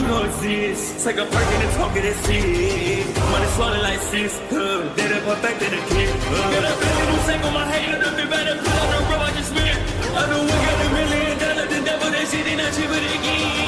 You don't exist. Take a perk and a talk of that shit. Money swallowed like sis. Dead up perfect in the kid. Got a billion who sang on my head. Got a big better put on the road I just spent. I know we got $1 million. The devil that shit ain't not cheaper than again.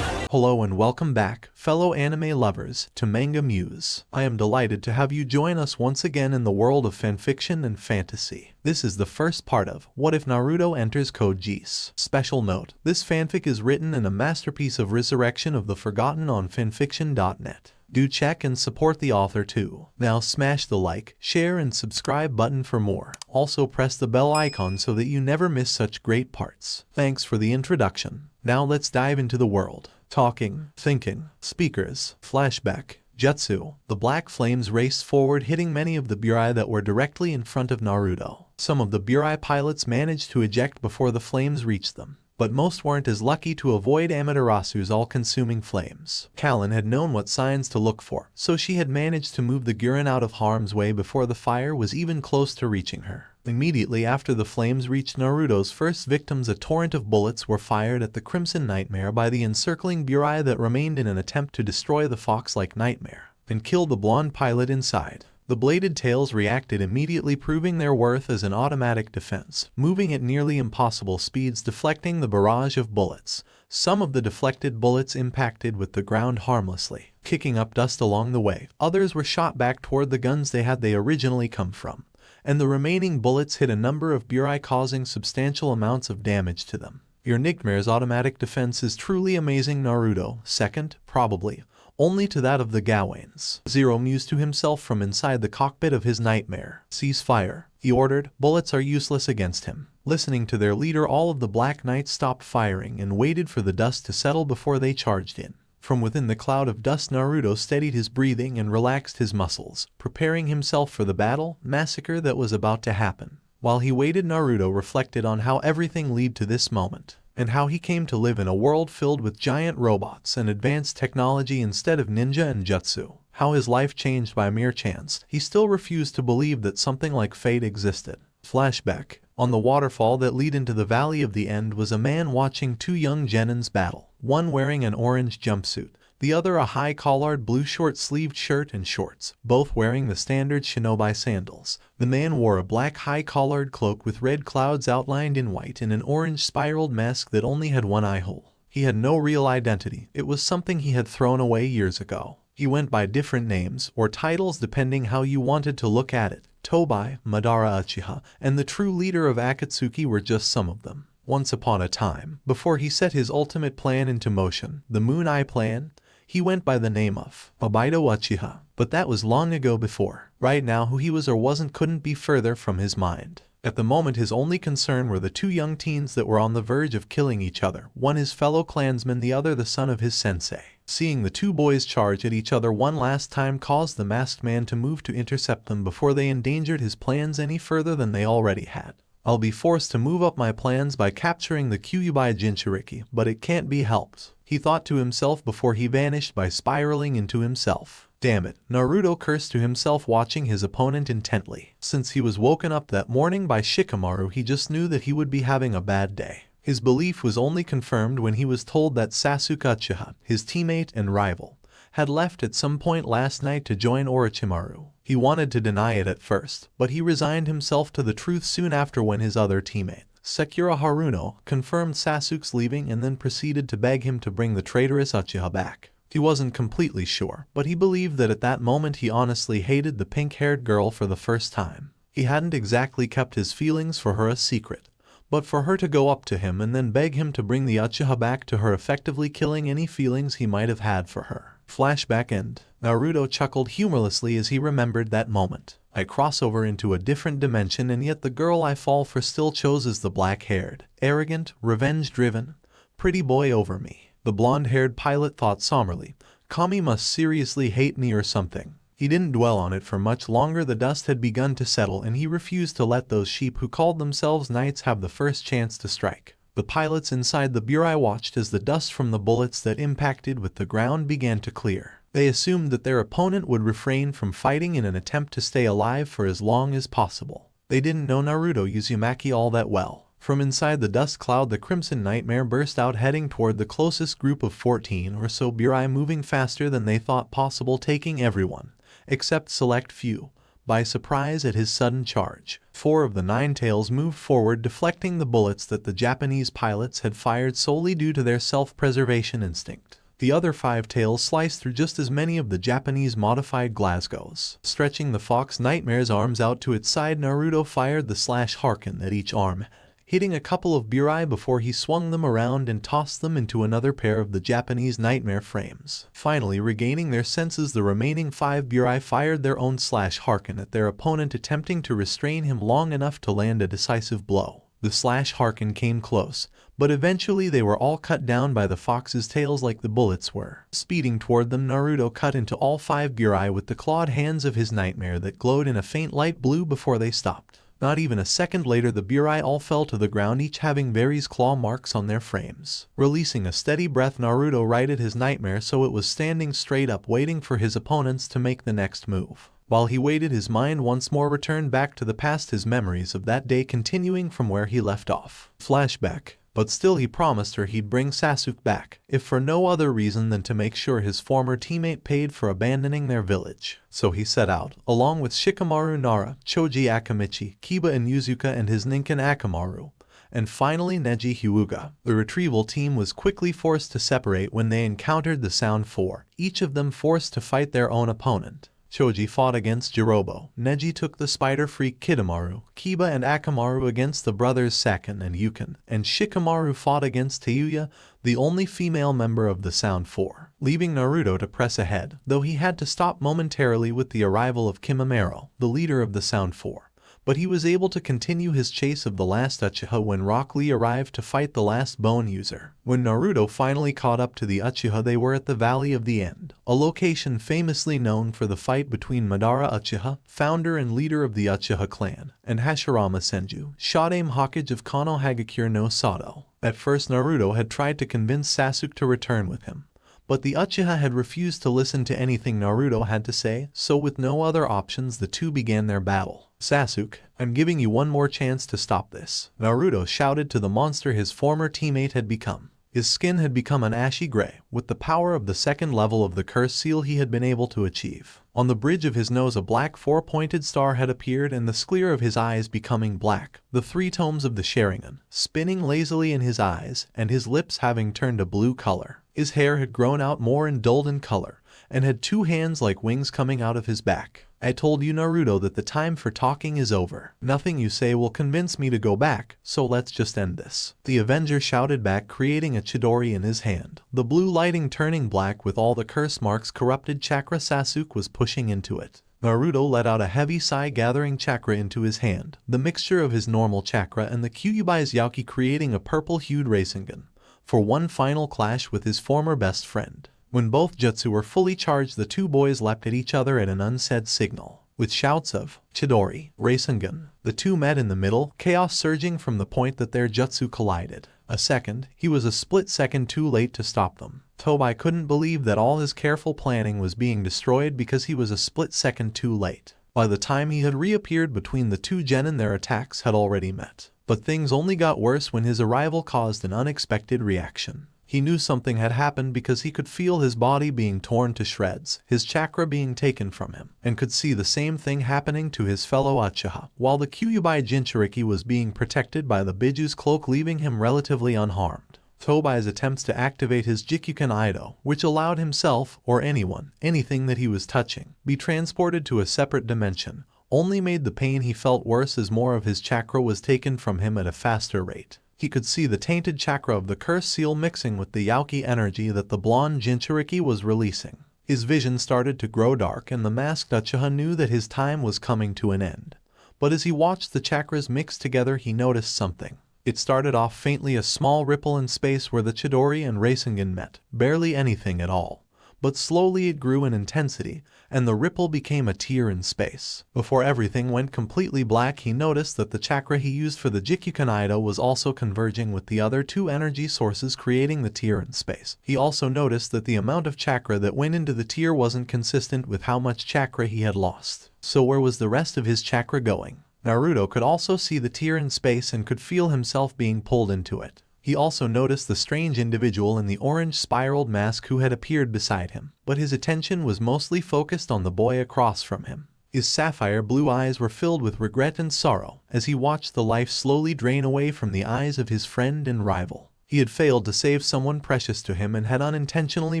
Hello and welcome back, fellow anime lovers, to MangaMuse. I am delighted to have you join us once again in the world of fanfiction and fantasy. This is the first part of What If Naruto Enters Code Geass. Special note, this fanfic is written in a masterpiece of resurrection of the forgotten on FANFICTIONnet. Do check and support the author too. Now smash the like, share and subscribe button for more. Also press the bell icon so that you never miss such great parts. Thanks for the introduction. Now let's dive into the world. Talking, thinking, speakers, flashback, jutsu. The black flames raced forward, hitting many of the burai that were directly in front of Naruto. Some of the burai pilots managed to eject before the flames reached them, but most weren't as lucky to avoid Amaterasu's all-consuming flames. Kalen had known what signs to look for, so she had managed to move the Gurren out of harm's way before the fire was even close to reaching her. Immediately after the flames reached Naruto's first victims, a torrent of bullets were fired at the Crimson Nightmare by the encircling burai that remained in an attempt to destroy the fox-like nightmare and kill the blonde pilot inside. The bladed tails reacted immediately, proving their worth as an automatic defense, moving at nearly impossible speeds, deflecting the barrage of bullets. Some of the deflected bullets impacted with the ground harmlessly, kicking up dust along the way. Others were shot back toward the guns they originally come from, and the remaining bullets hit a number of burai, causing substantial amounts of damage to them. Your nightmare's automatic defense is truly amazing, Naruto. Second, probably, only to that of the Gawains. Zero mused to himself from inside the cockpit of his nightmare. Cease fire, he ordered. Bullets are useless against him. Listening to their leader, all of the Black Knights stopped firing and waited for the dust to settle before they charged in. From within the cloud of dust, Naruto steadied his breathing and relaxed his muscles, preparing himself for the massacre that was about to happen. While he waited, Naruto reflected on how everything led to this moment, and how he came to live in a world filled with giant robots and advanced technology instead of ninja and jutsu. How his life changed by mere chance. He still refused to believe that something like fate existed. Flashback. On the waterfall that led into the Valley of the End was a man watching two young genins battle, one wearing an orange jumpsuit, the other a high-collared blue short-sleeved shirt and shorts, both wearing the standard shinobi sandals. The man wore a black high-collared cloak with red clouds outlined in white and an orange spiraled mask that only had one eye hole. He had no real identity. It was something he had thrown away years ago. He went by different names, or titles depending how you wanted to look at it. Tobai, Madara, Uchiha, and the true leader of Akatsuki were just some of them. Once upon a time, before he set his ultimate plan into motion, the Moon Eye Plan, he went by the name of Obaido Uchiha. But that was long ago before. Right now, who he was or wasn't couldn't be further from his mind. At the moment, his only concern were the two young teens that were on the verge of killing each other, one his fellow clansman, the other the son of his sensei. Seeing the two boys charge at each other one last time caused the masked man to move to intercept them before they endangered his plans any further than they already had. I'll be forced to move up my plans by capturing the Kyuubi Jinchuuriki, but it can't be helped, he thought to himself before he vanished by spiraling into himself. Damn it, Naruto cursed to himself, watching his opponent intently. Since he was woken up that morning by Shikamaru, he just knew that he would be having a bad day. His belief was only confirmed when he was told that Sasuke Uchiha, his teammate and rival, had left at some point last night to join Orochimaru. He wanted to deny it at first, but he resigned himself to the truth soon after when his other teammate, Sakura Haruno, confirmed Sasuke's leaving and then proceeded to beg him to bring the traitorous Uchiha back. He wasn't completely sure, but he believed that at that moment he honestly hated the pink-haired girl for the first time. He hadn't exactly kept his feelings for her a secret, but for her to go up to him and then beg him to bring the Uchiha back to her, effectively killing any feelings he might have had for her. Flashback end. Naruto chuckled humorlessly as he remembered that moment. I cross over into a different dimension, and yet the girl I fall for still chose the black-haired, arrogant, revenge-driven, pretty boy over me. The blonde-haired pilot thought somberly. Kami must seriously hate me or something. He didn't dwell on it for much longer. The dust had begun to settle, and he refused to let those sheep who called themselves knights have the first chance to strike. The pilots inside the burai watched as the dust from the bullets that impacted with the ground began to clear. They assumed that their opponent would refrain from fighting in an attempt to stay alive for as long as possible. They didn't know Naruto Uzumaki all that well. From inside the dust cloud, the Crimson Nightmare burst out, heading toward the closest group of 14 or so Burai, moving faster than they thought possible, taking everyone, except select few, by surprise at his sudden charge. 4 of the 9 tails moved forward, deflecting the bullets that the Japanese pilots had fired solely due to their self-preservation instinct. The other 5 tails sliced through just as many of the Japanese modified Glasgows. Stretching the Fox Nightmare's arms out to its side, Naruto fired the slash Harken at each arm, hitting a couple of Burai before he swung them around and tossed them into another pair of the Japanese Nightmare frames. Finally, regaining their senses, the remaining 5 Burai fired their own slash Harken at their opponent, attempting to restrain him long enough to land a decisive blow. The slash Harken came close, but eventually they were all cut down by the fox's tails like the bullets were. Speeding toward them, Naruto cut into all 5 Burai with the clawed hands of his nightmare that glowed in a faint light blue before they stopped. Not even a second later, the Burai all fell to the ground, each having Very's claw marks on their frames. Releasing a steady breath, Naruto righted his nightmare so it was standing straight up, waiting for his opponents to make the next move. While he waited, his mind once more returned back to the past, his memories of that day continuing from where he left off. Flashback. But still, he promised her he'd bring Sasuke back, if for no other reason than to make sure his former teammate paid for abandoning their village. So he set out, along with Shikamaru, Nara, Choji Akamichi, Kiba and Yuzuka, and his Ninken Akamaru, and finally Neji Hyuga. The retrieval team was quickly forced to separate when they encountered the Sound Four, each of them forced to fight their own opponent. Choji fought against Jirobo, Neji took the spider freak Kidamaru, Kiba and Akamaru against the brothers Saken and Yukin, and Shikamaru fought against Tayuya, the only female member of the Sound Four, leaving Naruto to press ahead, though he had to stop momentarily with the arrival of Kimimaro, the leader of the Sound Four. But he was able to continue his chase of the last Uchiha when Rock Lee arrived to fight the last bone user. When Naruto finally caught up to the Uchiha, they were at the Valley of the End, a location famously known for the fight between Madara Uchiha, founder and leader of the Uchiha clan, and Hashirama Senju, Shodaime Hokage of Konohagakure no Sado. At first, Naruto had tried to convince Sasuke to return with him, but the Uchiha had refused to listen to anything Naruto had to say, so with no other options, the two began their battle. "Sasuke, I'm giving you one more chance to stop this," Naruto shouted to the monster his former teammate had become. His skin had become an ashy gray, with the power of the second level of the curse seal he had been able to achieve. On the bridge of his nose a black 4-pointed star had appeared, and the sclere of his eyes becoming black, the 3 tomes of the Sharingan spinning lazily in his eyes, and his lips having turned a blue color. His hair had grown out more and dulled in color, and had 2 hands like wings coming out of his back. "I told you, Naruto, that the time for talking is over. Nothing you say will convince me to go back, so let's just end this," the Avenger shouted back, creating a Chidori in his hand. The blue lighting turning black with all the curse marks corrupted chakra Sasuke was pushing into it. Naruto let out a heavy sigh, gathering chakra into his hand, the mixture of his normal chakra and the Kyuubi's Yauki, creating a purple-hued Rasengan, for one final clash with his former best friend. When both jutsu were fully charged, the two boys leapt at each other at an unsaid signal. With shouts of Chidori, Rasengan, the two met in the middle, chaos surging from the point that their jutsu collided. A second, he was a split second too late to stop them. Tobai couldn't believe that all his careful planning was being destroyed because he was a split second too late. By the time he had reappeared between the two genin, their attacks had already met. But things only got worse when his arrival caused an unexpected reaction. He knew something had happened because he could feel his body being torn to shreds, his chakra being taken from him, and could see the same thing happening to his fellow Uchiha, while the Kyuubi Jinchuuriki was being protected by the Biju's cloak, leaving him relatively unharmed. Tobai's attempts to activate his Jikuken Ido, which allowed himself, or anyone, anything that he was touching, be transported to a separate dimension, only made the pain he felt worse as more of his chakra was taken from him at a faster rate. He could see the tainted chakra of the curse seal mixing with the Yauki energy that the blonde Jinchuuriki was releasing. His vision started to grow dark, and the masked Uchiha knew that his time was coming to an end. But as he watched the chakras mix together, he noticed something. It started off faintly, a small ripple in space where the Chidori and Rasengan met, barely anything at all. But slowly it grew in intensity, and the ripple became a tear in space. Before everything went completely black, he noticed that the chakra he used for the Jikuken Ido was also converging with the other two energy sources, creating the tear in space. He also noticed that the amount of chakra that went into the tear wasn't consistent with how much chakra he had lost. So where was the rest of his chakra going? Naruto could also see the tear in space and could feel himself being pulled into it. He also noticed the strange individual in the orange spiraled mask who had appeared beside him, but his attention was mostly focused on the boy across from him. His sapphire blue eyes were filled with regret and sorrow as he watched the life slowly drain away from the eyes of his friend and rival. He had failed to save someone precious to him and had unintentionally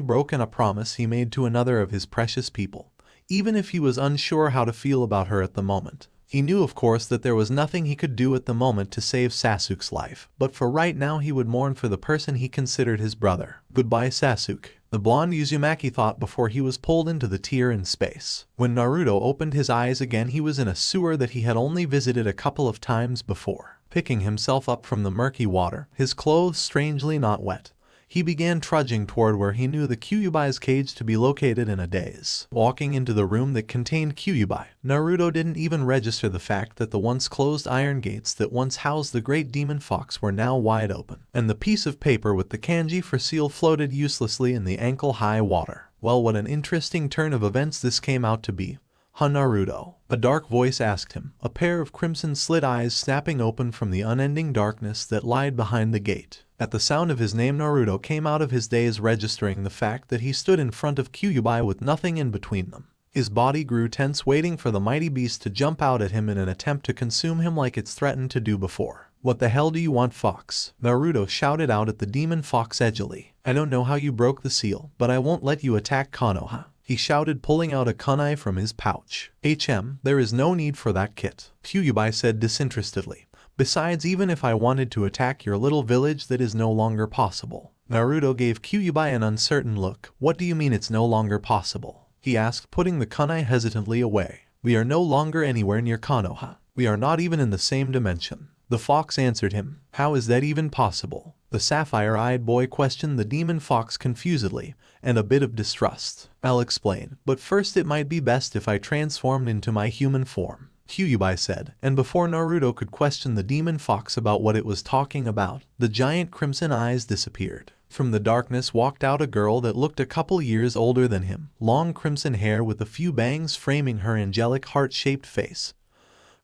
broken a promise he made to another of his precious people, even if he was unsure how to feel about her at the moment. He knew, of course, that there was nothing he could do at the moment to save Sasuke's life, but for right now he would mourn for the person he considered his brother. Goodbye, Sasuke, the blonde Uzumaki thought before he was pulled into the tear in space. When Naruto opened his eyes again, he was in a sewer that he had only visited a couple of times before. Picking himself up from the murky water, his clothes strangely not wet, he began trudging toward where he knew the Kyuubi's cage to be located in a daze. Walking into the room that contained Kyuubi, Naruto didn't even register the fact that the once closed iron gates that once housed the great demon fox were now wide open, and the piece of paper with the kanji for seal floated uselessly in the ankle-high water. Well, what an interesting turn of events this came out to be. Huh, Naruto? A dark voice asked him, a pair of crimson-slit eyes snapping open from the unending darkness that lied behind the gate. At the sound of his name, Naruto came out of his daze, registering the fact that he stood in front of Kyuubi with nothing in between them. His body grew tense, waiting for the mighty beast to jump out at him in an attempt to consume him like it's threatened to do before. What the hell do you want, fox? Naruto shouted out at the demon fox edgily. I don't know how you broke the seal, but I won't let you attack Konoha, he shouted, pulling out a kunai from his pouch. There is no need for that, kit, Kyuubi said disinterestedly. Besides, even if I wanted to attack your little village, that is no longer possible. Naruto gave Kyuubi an uncertain look. What do you mean it's no longer possible? He asked, putting the kunai hesitantly away. We are no longer anywhere near Konoha. We are not even in the same dimension. The fox answered him. How is that even possible? The sapphire-eyed boy questioned the demon fox confusedly, and a bit of distrust. I'll explain, but first it might be best if I transformed into my human form, Kyuubi said, and before Naruto could question the demon fox about what it was talking about, the giant crimson eyes disappeared. From the darkness walked out a girl that looked a couple years older than him, long crimson hair with a few bangs framing her angelic heart-shaped face.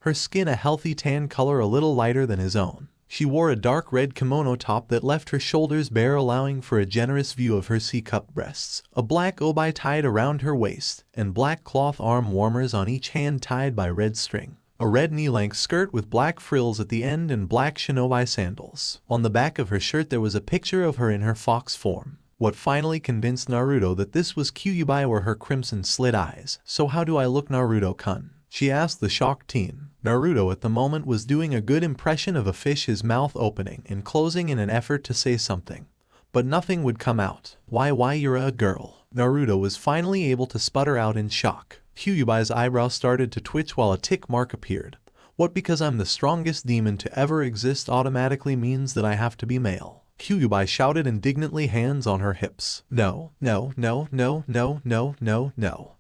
Her skin a healthy tan color, a little lighter than his own. She wore a dark red kimono top that left her shoulders bare, allowing for a generous view of her C-cup breasts, a black obi tied around her waist, and black cloth arm warmers on each hand tied by red string. A red knee-length skirt with black frills at the end and black shinobi sandals. On the back of her shirt there was a picture of her in her fox form. What finally convinced Naruto that this was Kyuubi were her crimson-slit eyes. So how do I look, Naruto-kun? She asked the shocked teen. Naruto at the moment was doing a good impression of a fish, his mouth opening and closing in an effort to say something, but nothing would come out. Why you're a girl? Naruto was finally able to sputter out in shock. Kyuubi's eyebrow started to twitch while a tick mark appeared. What, because I'm the strongest demon to ever exist automatically means that I have to be male? Kyuubi shouted indignantly, hands on her hips. No.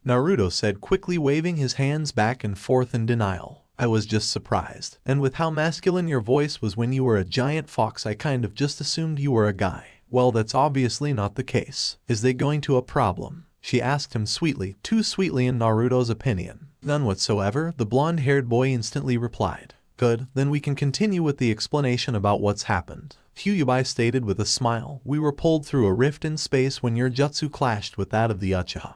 Naruto said quickly, waving his hands back and forth in denial. I was just surprised. And with how masculine your voice was when you were a giant fox, I kind of just assumed you were a guy. Well, that's obviously not the case. Is there going to a problem? She asked him sweetly, too sweetly in Naruto's opinion. None whatsoever, the blonde-haired boy instantly replied. Good, then we can continue with the explanation about what's happened. Kyuubi stated with a smile. We were pulled through a rift in space when your jutsu clashed with that of the Uchiha,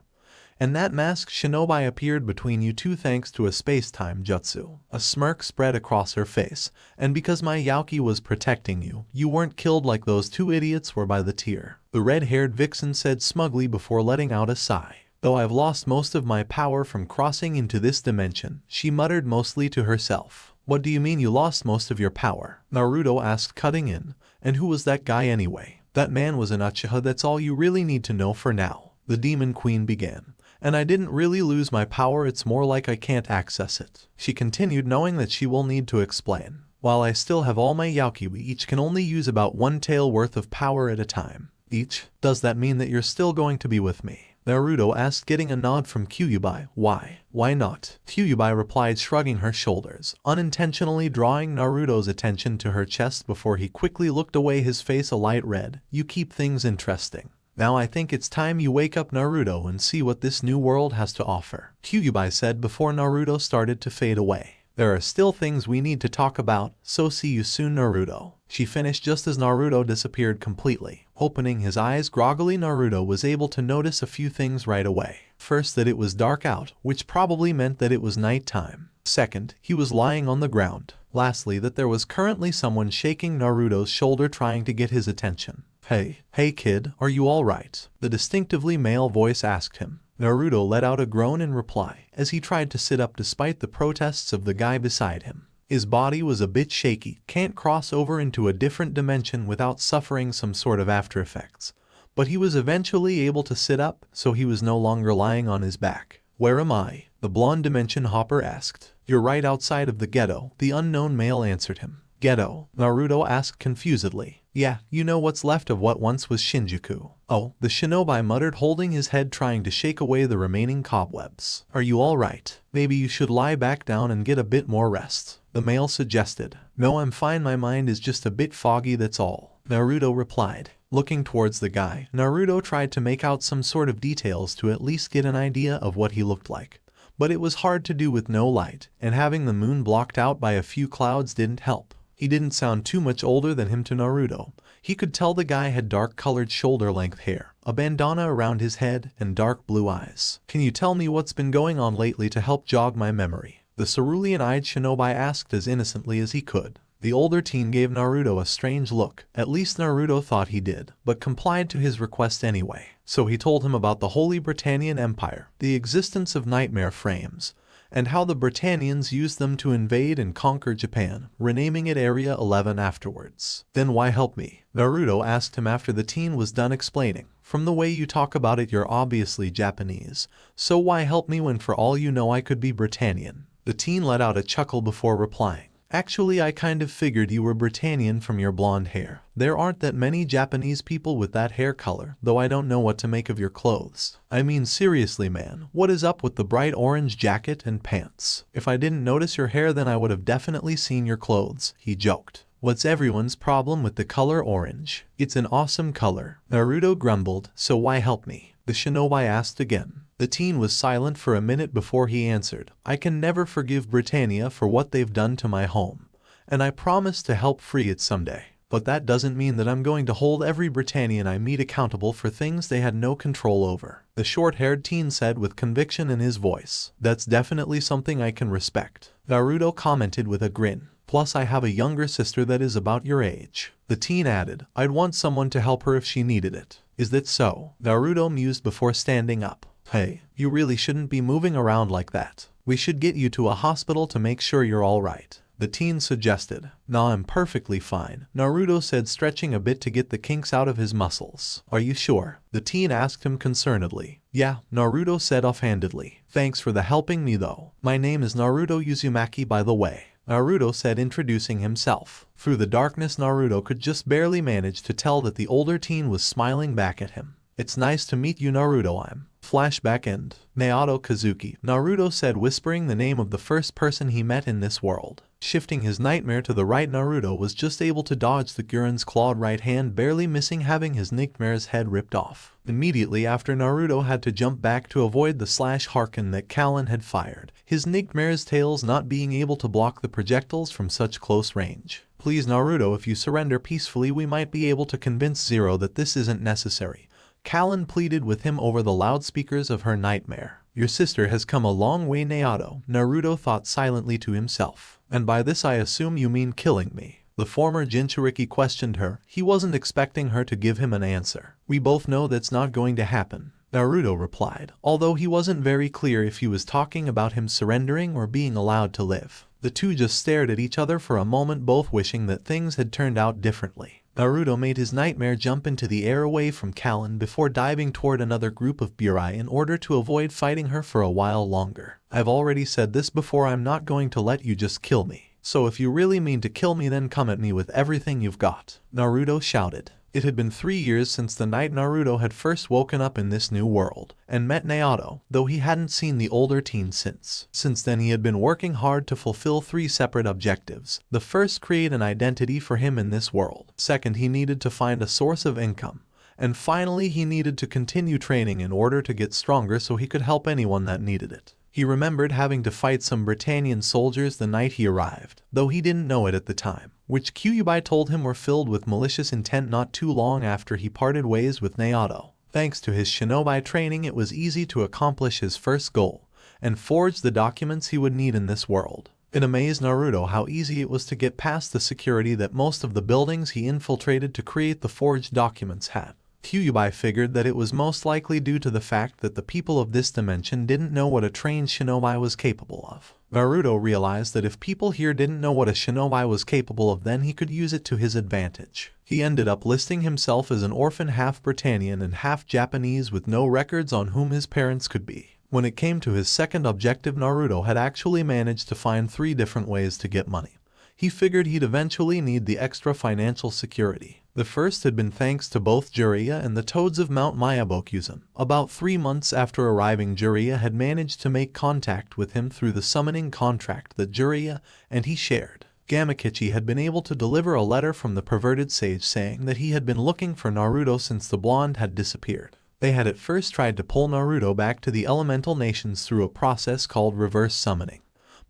and that masked shinobi appeared between you two thanks to a space-time jutsu. A smirk spread across her face, and because my Yauki was protecting you, you weren't killed like those two idiots were by the tear, the red-haired vixen said smugly before letting out a sigh. Though I've lost most of my power from crossing into this dimension, she muttered mostly to herself. What do you mean you lost most of your power? Naruto asked, cutting in. And who was that guy anyway? That man was an Uchiha, that's all you really need to know for now, the demon queen began. And I didn't really lose my power, it's more like I can't access it. She continued, knowing that she will need to explain. While I still have all my Yauki, we each can only use about one tail worth of power at a time. Each? Does that mean that you're still going to be with me? Naruto asked, getting a nod from Kyuubi. Why? Why not? Kyuubi replied, shrugging her shoulders, unintentionally drawing Naruto's attention to her chest before he quickly looked away, his face a light red. You keep things interesting. Now I think it's time you wake up, Naruto, and see what this new world has to offer, Kyuubi said before Naruto started to fade away. There are still things we need to talk about, so see you soon, Naruto. She finished just as Naruto disappeared completely. Opening his eyes groggily, Naruto was able to notice a few things right away. First, that it was dark out, which probably meant that it was nighttime. Second, he was lying on the ground. Lastly, that there was currently someone shaking Naruto's shoulder trying to get his attention. Hey kid, are you alright? The distinctively male voice asked him. Naruto let out a groan in reply, as he tried to sit up despite the protests of the guy beside him. His body was a bit shaky, can't cross over into a different dimension without suffering some sort of after effects. But he was eventually able to sit up, so he was no longer lying on his back. Where am I? The blonde dimension hopper asked. You're right outside of the ghetto, the unknown male answered him. Ghetto? Naruto asked confusedly. Yeah, you know what's left of what once was Shinjuku. Oh, the shinobi muttered, holding his head trying to shake away the remaining cobwebs. Are you alright? Maybe you should lie back down and get a bit more rest, the male suggested. No, I'm fine, my mind is just a bit foggy, that's all, Naruto replied. Looking towards the guy, Naruto tried to make out some sort of details to at least get an idea of what he looked like. But it was hard to do with no light, and having the moon blocked out by a few clouds didn't help. He didn't sound too much older than him to Naruto. He could tell the guy had dark-colored shoulder-length hair, a bandana around his head, and dark blue eyes. Can you tell me what's been going on lately to help jog my memory? The cerulean-eyed shinobi asked as innocently as he could. The older teen gave Naruto a strange look. At least Naruto thought he did, but complied to his request anyway. So he told him about the Holy Britannian Empire, the existence of nightmare frames, and how the Britannians used them to invade and conquer Japan, renaming it Area 11 afterwards. Then why help me? Naruto asked him after the teen was done explaining. From the way you talk about it, you're obviously Japanese, so why help me when for all you know I could be Britannian? The teen let out a chuckle before replying. Actually, I kind of figured you were Britannian from your blonde hair. There aren't that many Japanese people with that hair color, though I don't know what to make of your clothes. I mean seriously man, what is up with the bright orange jacket and pants? If I didn't notice your hair then I would have definitely seen your clothes, he joked. What's everyone's problem with the color orange? It's an awesome color. Naruto grumbled, so why help me? The shinobi asked again. The teen was silent for a minute before he answered. I can never forgive Britannia for what they've done to my home, and I promise to help free it someday. But that doesn't mean that I'm going to hold every Britannian I meet accountable for things they had no control over, the short-haired teen said with conviction in his voice. That's definitely something I can respect, Naruto commented with a grin. Plus I have a younger sister that is about your age. The teen added, I'd want someone to help her if she needed it. Is that so? Naruto mused before standing up. Hey, you really shouldn't be moving around like that. We should get you to a hospital to make sure you're alright, the teen suggested. Nah, I'm perfectly fine, Naruto said, stretching a bit to get the kinks out of his muscles. Are you sure? The teen asked him concernedly. Yeah, Naruto said offhandedly. Thanks for the helping me though. My name is Naruto Uzumaki by the way, Naruto said, introducing himself. Through the darkness Naruto could just barely manage to tell that the older teen was smiling back at him. It's nice to meet you Naruto. I'm Flashback End. Naoto Kazuki, Naruto said, whispering the name of the first person he met in this world. Shifting his nightmare to the right, Naruto was just able to dodge the Guren's clawed right hand, barely missing having his nightmare's head ripped off. Immediately after, Naruto had to jump back to avoid the slash Harken that Kalen had fired, his nightmare's tails not being able to block the projectiles from such close range. Please Naruto, if you surrender peacefully we might be able to convince Zero that this isn't necessary, Kalen pleaded with him over the loudspeakers of her nightmare. Your sister has come a long way Naoto, Naruto thought silently to himself. And by this I assume you mean killing me. The former jinchuuriki questioned her. He wasn't expecting her to give him an answer. We both know that's not going to happen, Naruto replied, although he wasn't very clear if he was talking about him surrendering or being allowed to live. The two just stared at each other for a moment, both wishing that things had turned out differently. Naruto made his nightmare jump into the air away from Kalen before diving toward another group of Burai in order to avoid fighting her for a while longer. I've already said this before, I'm not going to let you just kill me. So if you really mean to kill me then come at me with everything you've got, Naruto shouted. It had been 3 years since the night Naruto had first woken up in this new world and met Naoto, though he hadn't seen the older teen since. Since then he had been working hard to fulfill 3 separate objectives. The first, create an identity for him in this world. Second, he needed to find a source of income. And finally, he needed to continue training in order to get stronger so he could help anyone that needed it. He remembered having to fight some Britannian soldiers the night he arrived, though he didn't know it at the time, which Kyuubi told him were filled with malicious intent not too long after he parted ways with Naoto. Thanks to his shinobi training, it was easy to accomplish his first goal, and forge the documents he would need in this world. It amazed Naruto how easy it was to get past the security that most of the buildings he infiltrated to create the forged documents had. Kyuubi figured that it was most likely due to the fact that the people of this dimension didn't know what a trained shinobi was capable of. Naruto realized that if people here didn't know what a shinobi was capable of, then he could use it to his advantage. He ended up listing himself as an orphan half Britannian and half Japanese with no records on whom his parents could be. When it came to his second objective, Naruto had actually managed to find 3 different ways to get money. He figured he'd eventually need the extra financial security. The first had been thanks to both Jiraiya and the toads of Mount Myabokuzen. About 3 months after arriving, Jiraiya had managed to make contact with him through the summoning contract that Jiraiya and he shared. Gamakichi had been able to deliver a letter from the perverted sage saying that he had been looking for Naruto since the blonde had disappeared. They had at first tried to pull Naruto back to the elemental nations through a process called reverse summoning.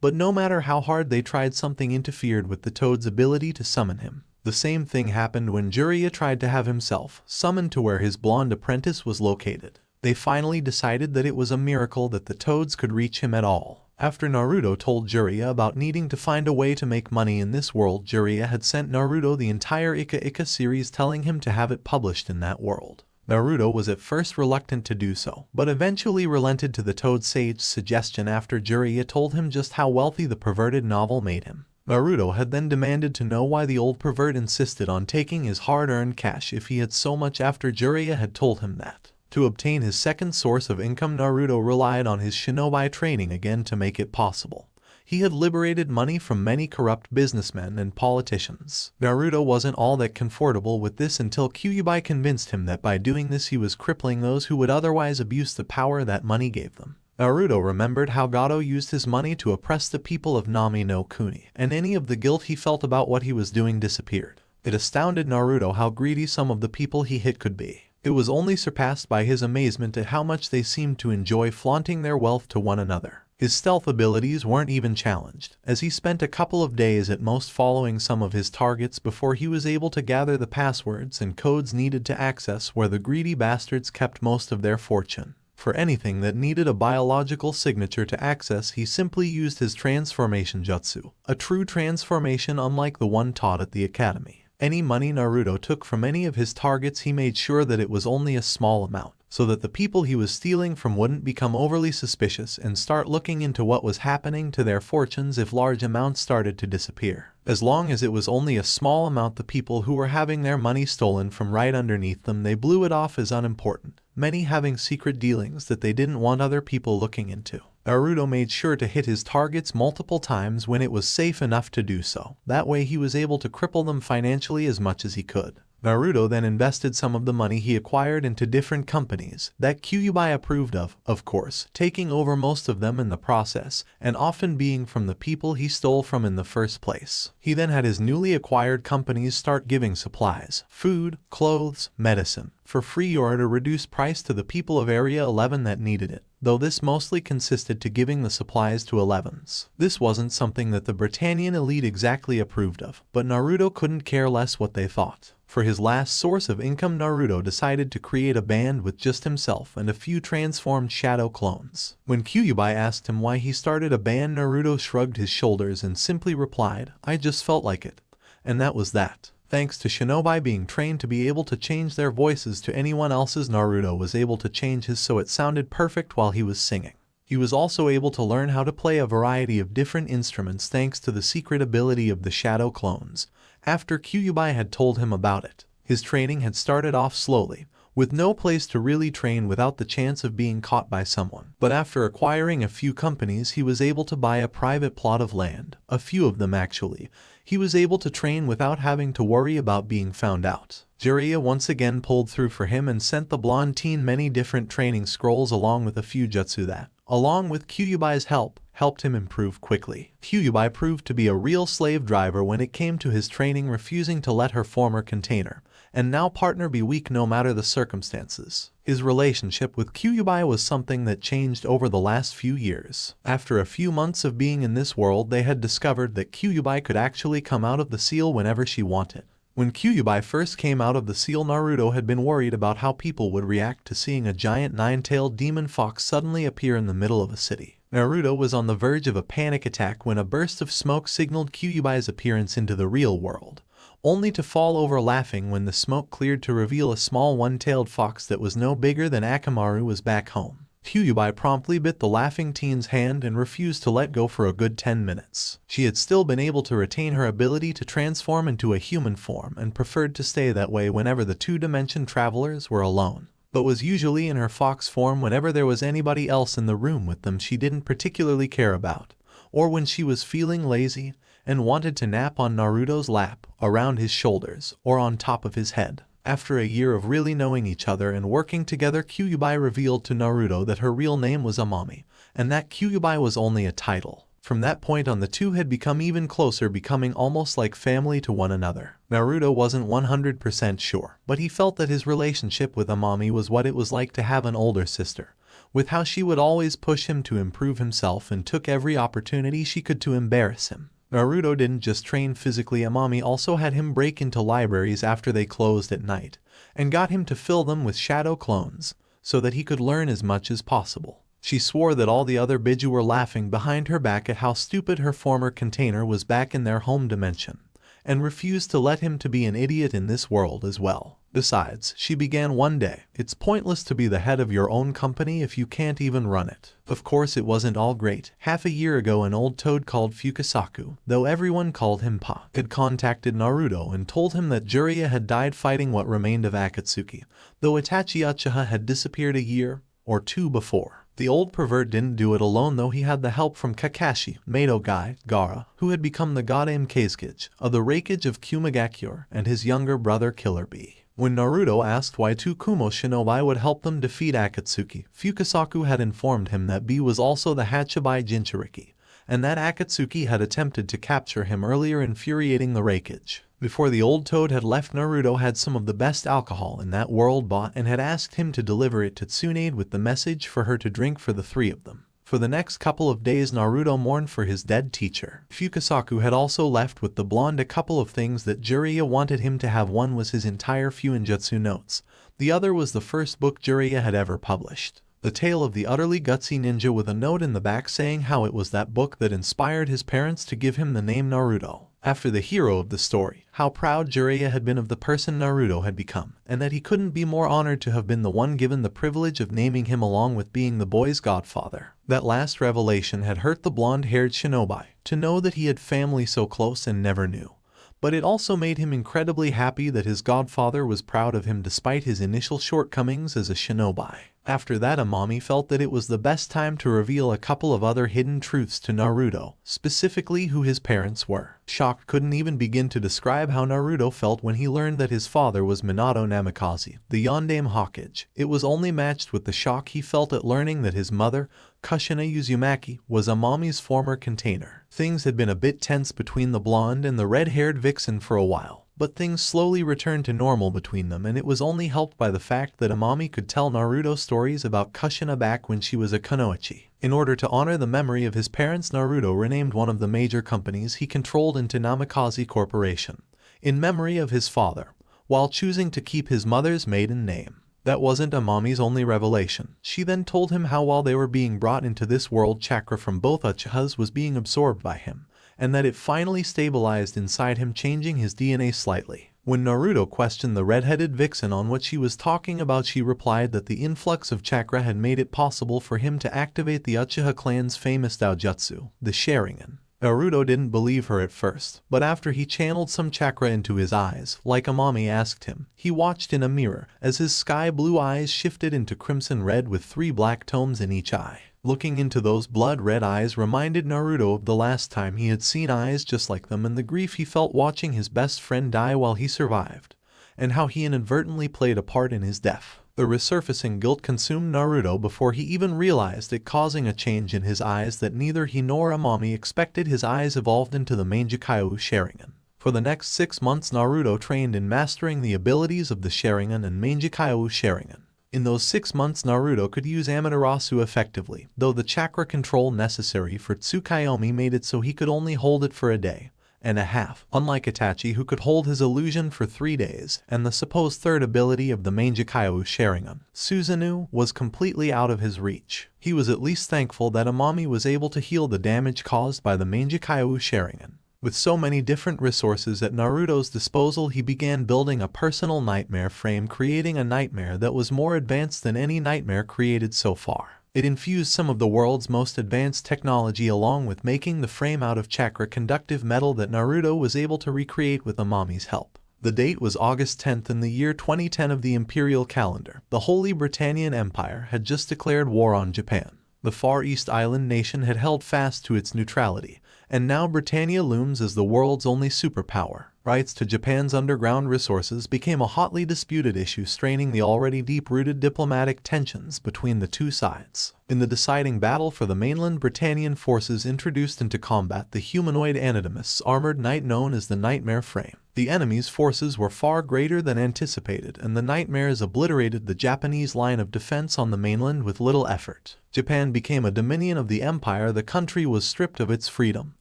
But no matter how hard they tried, something interfered with the toad's ability to summon him. The same thing happened when Jiraiya tried to have himself summoned to where his blonde apprentice was located. They finally decided that it was a miracle that the toads could reach him at all. After Naruto told Jiraiya about needing to find a way to make money in this world, Jiraiya had sent Naruto the entire Ika Ika series, telling him to have it published in that world. Naruto was at first reluctant to do so, but eventually relented to the Toad Sage's suggestion after Jiraiya told him just how wealthy the perverted novel made him. Naruto had then demanded to know why the old pervert insisted on taking his hard-earned cash if he had so much after Jiraiya had told him that. To obtain his second source of income, Naruto relied on his shinobi training again to make it possible. He had liberated money from many corrupt businessmen and politicians. Naruto wasn't all that comfortable with this until Kyuubi convinced him that by doing this he was crippling those who would otherwise abuse the power that money gave them. Naruto remembered how Gato used his money to oppress the people of Nami no Kuni, and any of the guilt he felt about what he was doing disappeared. It astounded Naruto how greedy some of the people he hit could be. It was only surpassed by his amazement at how much they seemed to enjoy flaunting their wealth to one another. His stealth abilities weren't even challenged, as he spent a couple of days at most following some of his targets before he was able to gather the passwords and codes needed to access where the greedy bastards kept most of their fortune. For anything that needed a biological signature to access, he simply used his transformation jutsu, a true transformation unlike the one taught at the academy. Any money Naruto took from any of his targets, he made sure that it was only a small amount, so that the people he was stealing from wouldn't become overly suspicious and start looking into what was happening to their fortunes if large amounts started to disappear. As long as it was only a small amount, the people who were having their money stolen from right underneath them, they blew it off as unimportant, many having secret dealings that they didn't want other people looking into. Naruto made sure to hit his targets multiple times when it was safe enough to do so. That way he was able to cripple them financially as much as he could. Naruto then invested some of the money he acquired into different companies that Kyuubi approved of course, taking over most of them in the process, and often being from the people he stole from in the first place. He then had his newly acquired companies start giving supplies, food, clothes, medicine, for free or at a reduced price to the people of Area 11 that needed it, though this mostly consisted to giving the supplies to 11s. This wasn't something that the Britannian elite exactly approved of, but Naruto couldn't care less what they thought. For his last source of income, Naruto decided to create a band with just himself and a few transformed shadow clones. When Kyuubi asked him why he started a band, Naruto shrugged his shoulders and simply replied, "I just felt like it." And that was that. Thanks to shinobi being trained to be able to change their voices to anyone else's, Naruto was able to change his so it sounded perfect while he was singing. He was also able to learn how to play a variety of different instruments thanks to the secret ability of the shadow clones. After Kyuubi had told him about it, his training had started off slowly, with no place to really train without the chance of being caught by someone. But after acquiring a few companies, he was able to buy a private plot of land, a few of them actually. He was able to train without having to worry about being found out. Jiraiya once again pulled through for him and sent the blonde teen many different training scrolls along with a few jutsu that, along with Kyuubi's help, helped him improve quickly. Kyuubi proved to be a real slave driver when it came to his training, refusing to let her former container, and now partner be weak no matter the circumstances. His relationship with Kyuubi was something that changed over the last few years. After a few months of being in this world, they had discovered that Kyuubi could actually come out of the seal whenever she wanted. When Kyuubi first came out of the seal, Naruto had been worried about how people would react to seeing a giant nine-tailed demon fox suddenly appear in the middle of a city. Naruto was on the verge of a panic attack when a burst of smoke signaled Kyuubi's appearance into the real world, only to fall over laughing when the smoke cleared to reveal a small one-tailed fox that was no bigger than Akamaru was back home. Kyuubi promptly bit the laughing teen's hand and refused to let go for a good 10 minutes. She had still been able to retain her ability to transform into a human form and preferred to stay that way whenever the two-dimension travelers were alone, but was usually in her fox form whenever there was anybody else in the room with them she didn't particularly care about, or when she was feeling lazy and wanted to nap on Naruto's lap, around his shoulders, or on top of his head. After a year of really knowing each other and working together, Kyuubi revealed to Naruto that her real name was Amami, and that Kyuubi was only a title. From that point on, the two had become even closer, becoming almost like family to one another. Naruto wasn't 100% sure, but he felt that his relationship with Amami was what it was like to have an older sister, with how she would always push him to improve himself and took every opportunity she could to embarrass him. Naruto didn't just train physically. Amami also had him break into libraries after they closed at night, and got him to fill them with shadow clones, so that he could learn as much as possible. She swore that all the other Biju were laughing behind her back at how stupid her former container was back in their home dimension, and refused to let him to be an idiot in this world as well. Besides, she began one day, it's pointless to be the head of your own company if you can't even run it. Of course it wasn't all great. Half a year ago, an old toad called Fukasaku, though everyone called him Pa, had contacted Naruto and told him that Jiraiya had died fighting what remained of Akatsuki, though Itachi Uchiha had disappeared a year or two before. The old pervert didn't do it alone, though he had the help from Kakashi, Mato Guy, Gaara, who had become the Godame Kazekage of the Reikage of Kumagakure, and his younger brother Killer Bee. When Naruto asked why two Kumo shinobi would help them defeat Akatsuki, Fukasaku had informed him that B was also the Hachibai Jinchuuriki, and that Akatsuki had attempted to capture him earlier, infuriating the Reikage. Before the old toad had left, Naruto had some of the best alcohol in that world bought and had asked him to deliver it to Tsunade with the message for her to drink for the three of them. For the next couple of days, Naruto mourned for his dead teacher. Fukasaku had also left with the blonde a couple of things that Jiraiya wanted him to have. One was his entire Fuinjutsu notes. The other was the first book Jiraiya had ever published, The Tale of the Utterly Gutsy Ninja, with a note in the back saying how it was that book that inspired his parents to give him the name Naruto, after the hero of the story. How proud Jiraiya had been of the person Naruto had become, and that he couldn't be more honored to have been the one given the privilege of naming him, along with being the boy's godfather. That last revelation had hurt the blonde-haired shinobi, to know that he had family so close and never knew. But it also made him incredibly happy that his godfather was proud of him despite his initial shortcomings as a shinobi. After that, Amami felt that it was the best time to reveal a couple of other hidden truths to Naruto, specifically who his parents were. Shocked couldn't even begin to describe how Naruto felt when he learned that his father was Minato Namikaze, the Yondaime Hokage. It was only matched with the shock he felt at learning that his mother, Kushina Uzumaki, was Amami's former container. Things had been a bit tense between the blonde and the red-haired vixen for a while, but things slowly returned to normal between them, and it was only helped by the fact that Amami could tell Naruto stories about Kushina back when she was a kunoichi. In order to honor the memory of his parents, Naruto renamed one of the major companies he controlled into Namikaze Corporation, in memory of his father, while choosing to keep his mother's maiden name. That wasn't Amami's only revelation. She then told him how while they were being brought into this world, chakra from both Uchihas was being absorbed by him, and that it finally stabilized inside him, changing his DNA slightly. When Naruto questioned the red-headed vixen on what she was talking about, she replied that the influx of chakra had made it possible for him to activate the Uchiha clan's famous Daijutsu, the Sharingan. Naruto didn't believe her at first, but after he channeled some chakra into his eyes, like Amami asked him, he watched in a mirror as his sky-blue eyes shifted into crimson red with 3 black tomes in each eye. Looking into those blood-red eyes reminded Naruto of the last time he had seen eyes just like them, and the grief he felt watching his best friend die while he survived, and how he inadvertently played a part in his death. The resurfacing guilt consumed Naruto before he even realized it, causing a change in his eyes that neither he nor Amami expected. His eyes evolved into the Manjikaiu Sharingan. For the next 6 months Naruto trained in mastering the abilities of the Sharingan and Mangekyou Sharingan. In those 6 months Naruto could use Amaterasu effectively, though the chakra control necessary for Tsukuyomi made it so he could only hold it for a day and a half, unlike Itachi who could hold his illusion for 3 days, and the supposed third ability of the Mangekyou Sharingan, Suzaku, was completely out of his reach. He was at least thankful that Amami was able to heal the damage caused by the Mangekyou Sharingan. With so many different resources at Naruto's disposal, he began building a personal nightmare frame, creating a nightmare that was more advanced than any nightmare created so far. It infused some of the world's most advanced technology along with making the frame out of chakra conductive metal that Naruto was able to recreate with Amami's help. The date was August 10th in the year 2010 of the imperial calendar. The Holy Britannian Empire had just declared war on Japan. The Far East Island nation had held fast to its neutrality, and now Britannia looms as the world's only superpower. Rights to Japan's underground resources became a hotly disputed issue, straining the already deep-rooted diplomatic tensions between the two sides. In the deciding battle for the mainland, Britannian forces introduced into combat the humanoid anatomist's armored knight known as the Nightmare Frame. The enemy's forces were far greater than anticipated, and the nightmares obliterated the Japanese line of defense on the mainland with little effort. Japan became a dominion of the empire. The country was stripped of its freedom,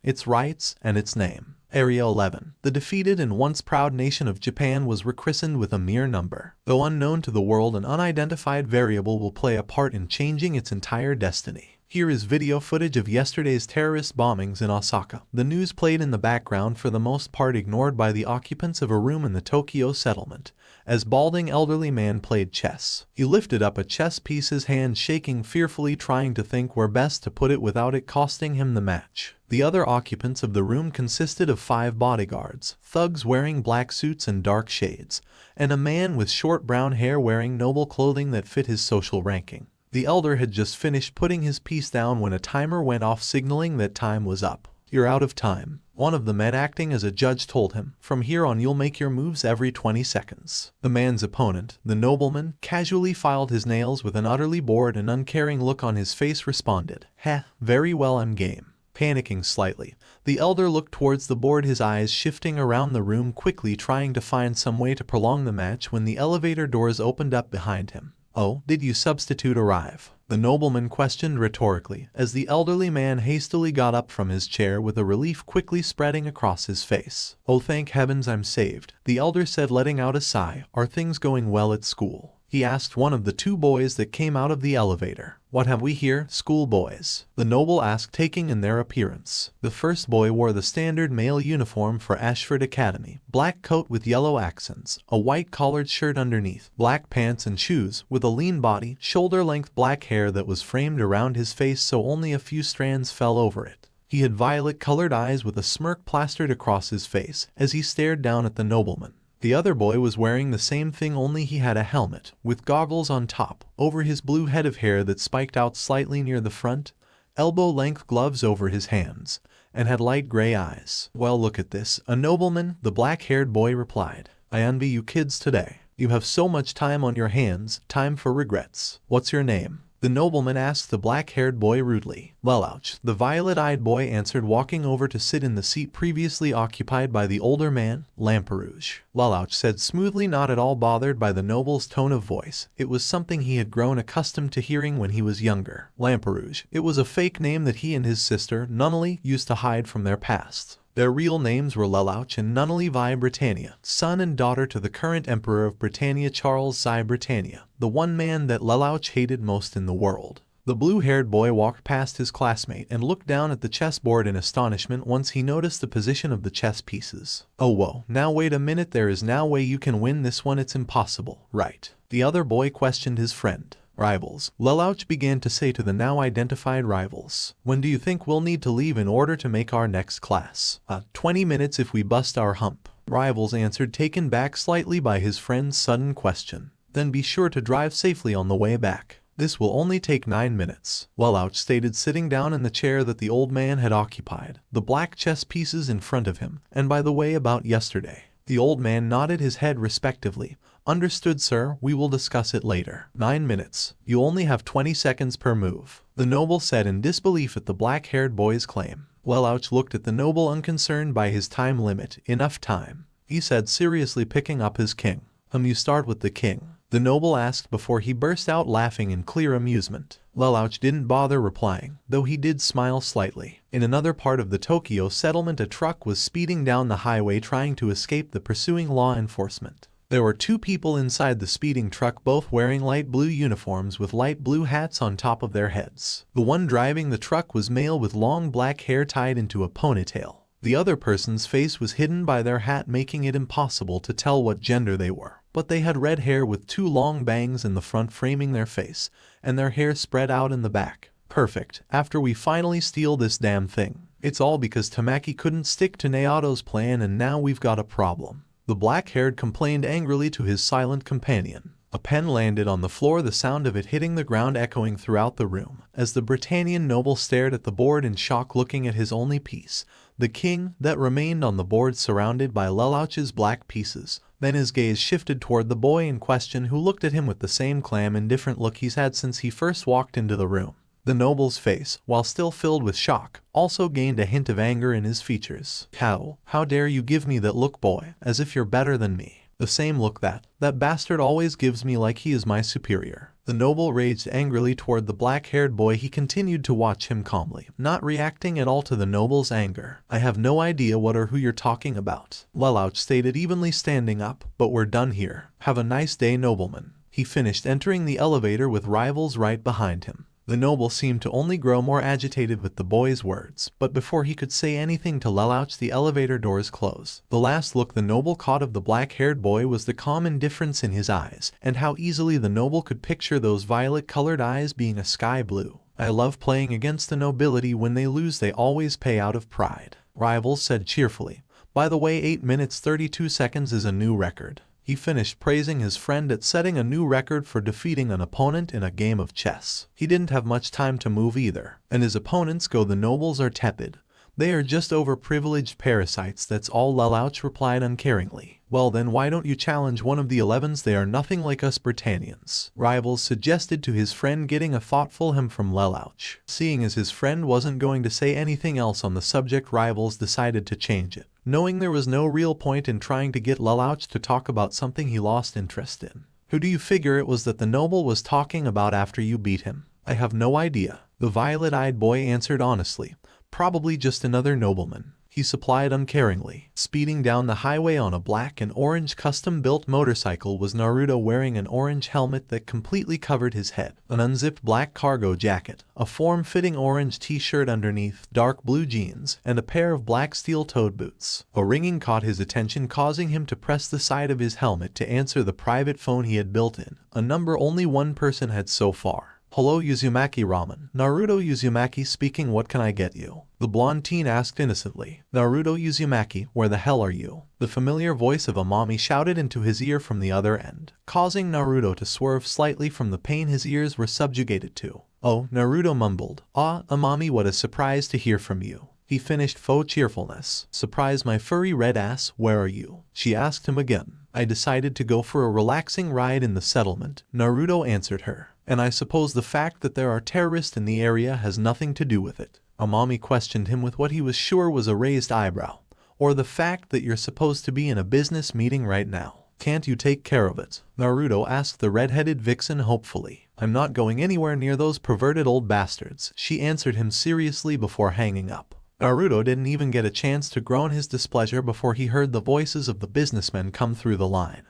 its rights, and its name. Area 11. The defeated and once proud nation of Japan was rechristened with a mere number. Though unknown to the world, an unidentified variable will play a part in changing its entire destiny. Here is video footage of yesterday's terrorist bombings in Osaka. The news played in the background, for the most part ignored by the occupants of a room in the Tokyo settlement, as balding elderly man played chess. He lifted up a chess piece, his hand shaking fearfully, trying to think where best to put it without it costing him the match. The other occupants of the room consisted of 5 bodyguards, thugs wearing black suits and dark shades, and a man with short brown hair wearing noble clothing that fit his social ranking. The elder had just finished putting his piece down when a timer went off, signaling that time was up. "You're out of time," one of the men acting as a judge told him. "From here on you'll make your moves every 20 seconds. The man's opponent, the nobleman, casually filed his nails with an utterly bored and uncaring look on his face, responded, "Heh, very well, I'm game." Panicking slightly, the elder looked towards the board, his eyes shifting around the room quickly, trying to find some way to prolong the match, when the elevator doors opened up behind him. "Oh, did you substitute arrive?" the nobleman questioned rhetorically, as the elderly man hastily got up from his chair with a relief quickly spreading across his face. "Oh, thank heavens, I'm saved," the elder said, letting out a sigh. "Are things going well at school?" he asked one of the 2 boys that came out of the elevator. "What have we here, schoolboys?" the noble asked, taking in their appearance. The first boy wore the standard male uniform for Ashford Academy, black coat with yellow accents, a white collared shirt underneath, black pants and shoes, with a lean body, shoulder-length black hair that was framed around his face so only a few strands fell over it. He had violet-colored eyes with a smirk plastered across his face as he stared down at the nobleman. The other boy was wearing the same thing, only he had a helmet, with goggles on top, over his blue head of hair that spiked out slightly near the front, elbow-length gloves over his hands, and had light gray eyes. "Well, look at this, a nobleman," the black-haired boy replied. "I envy you kids today. You have so much time on your hands, time for regrets. What's your name?" the nobleman asked the black-haired boy rudely. "Lelouch," the violet-eyed boy answered, walking over to sit in the seat previously occupied by the older man. "Lamperouge," Lelouch said smoothly, not at all bothered by the noble's tone of voice. It was something he had grown accustomed to hearing when he was younger. Lamperouge. It was a fake name that he and his sister, Nunnally, used to hide from their past. Their real names were Lelouch and Nunnally Vi Britannia, son and daughter to the current Emperor of Britannia, Charles Zi Britannia, the one man that Lelouch hated most in the world. The blue-haired boy walked past his classmate and looked down at the chessboard in astonishment once he noticed the position of the chess pieces. "Oh whoa, now wait a minute, there is no way you can win this one, it's impossible, right?" the other boy questioned his friend. "Rivals," Lelouch began to say to the now identified rivals. "When do you think we'll need to leave in order to make our next class?" 20 minutes if we bust our hump," Rivals answered, taken back slightly by his friend's sudden question. "Then be sure to drive safely on the way back. This will only take 9 minutes," Lelouch stated, sitting down in the chair that the old man had occupied, the black chess pieces in front of him. "And by the way, about yesterday?" The old man nodded his head respectively. "Understood, sir, we will discuss it later." 9 minutes. You only have 20 seconds per move," the noble said in disbelief at the black-haired boy's claim. Lelouch looked at the noble unconcerned by his time limit. Enough time, he said, seriously picking up his king. You start with the king, the noble asked before he burst out laughing in clear amusement. Lelouch didn't bother replying, though he did smile slightly. In another part of the Tokyo settlement, a truck was speeding down the highway trying to escape the pursuing law enforcement. There were two people inside the speeding truck, both wearing light blue uniforms with light blue hats on top of their heads. The one driving the truck was male with long black hair tied into a ponytail. The other person's face was hidden by their hat, making it impossible to tell what gender they were. But they had red hair with two long bangs in the front framing their face, and their hair spread out in the back. Perfect. After we finally steal this damn thing. It's all because Tamaki couldn't stick to Naoto's plan, and now we've got a problem. The black-haired complained angrily to his silent companion. A pen landed on the floor, the sound of it hitting the ground echoing throughout the room, as the Britannian noble stared at the board in shock, looking at his only piece, the king, that remained on the board surrounded by Lelouch's black pieces. Then his gaze shifted toward the boy in question, who looked at him with the same calm, indifferent look he's had since he first walked into the room. The noble's face, while still filled with shock, also gained a hint of anger in his features. How dare you give me that look, boy, as if you're better than me. The same look that bastard always gives me, like he is my superior. The noble raged angrily toward the black-haired boy. He continued to watch him calmly, not reacting at all to the noble's anger. I have no idea what or who you're talking about, Lelouch stated evenly, standing up. But we're done here. Have a nice day, nobleman. He finished, entering the elevator with rivals right behind him. The noble seemed to only grow more agitated with the boy's words, but before he could say anything to Lelouch, the elevator doors closed. The last look the noble caught of the black-haired boy was the calm indifference in his eyes, and how easily the noble could picture those violet-colored eyes being a sky blue. I love playing against the nobility. When they lose, they always pay out of pride, Rivals said cheerfully. By the way, 8 minutes 32 seconds is a new record. He finished, praising his friend at setting a new record for defeating an opponent in a game of chess. He didn't have much time to move either, and his opponents go. The nobles are tepid. They are just overprivileged parasites, that's all, Lelouch replied uncaringly. Well then, why don't you challenge one of the 11s? They are nothing like us Britannians, Rivals suggested to his friend, getting a thoughtful hem from Lelouch. Seeing as his friend wasn't going to say anything else on the subject, Rivals decided to change it, knowing there was no real point in trying to get Lelouch to talk about something he lost interest in. Who do you figure it was that the noble was talking about after you beat him? I have no idea, the violet-eyed boy answered honestly. Probably just another nobleman, he supplied uncaringly. Speeding down the highway on a black and orange custom-built motorcycle was Naruto, wearing an orange helmet that completely covered his head, an unzipped black cargo jacket, a form-fitting orange t-shirt underneath, dark blue jeans, and a pair of black steel-toed boots. A ringing caught his attention, causing him to press the side of his helmet to answer the private phone he had built in, a number only one person had so far. Hello, Uzumaki Ramen. Naruto. Uzumaki speaking. What can I get you? The blonde teen asked innocently. Naruto. Uzumaki, where the hell are you? The familiar voice of Amami shouted into his ear from the other end, causing Naruto to swerve slightly from the pain his ears were subjugated to. Oh, Naruto mumbled. Ah, Amami, what a surprise to hear from you. He finished, faux cheerfulness. Surprise, my furry red ass, where are you? She asked him again. I decided to go for a relaxing ride in the settlement, Naruto answered her. And I suppose the fact that there are terrorists in the area has nothing to do with it. Amami questioned him with what he was sure was a raised eyebrow. Or the fact that you're supposed to be in a business meeting right now. Can't you take care of it? Naruto asked the red-headed vixen hopefully. I'm not going anywhere near those perverted old bastards, she answered him seriously before hanging up. Naruto didn't even get a chance to groan his displeasure before he heard the voices of the businessmen come through the line,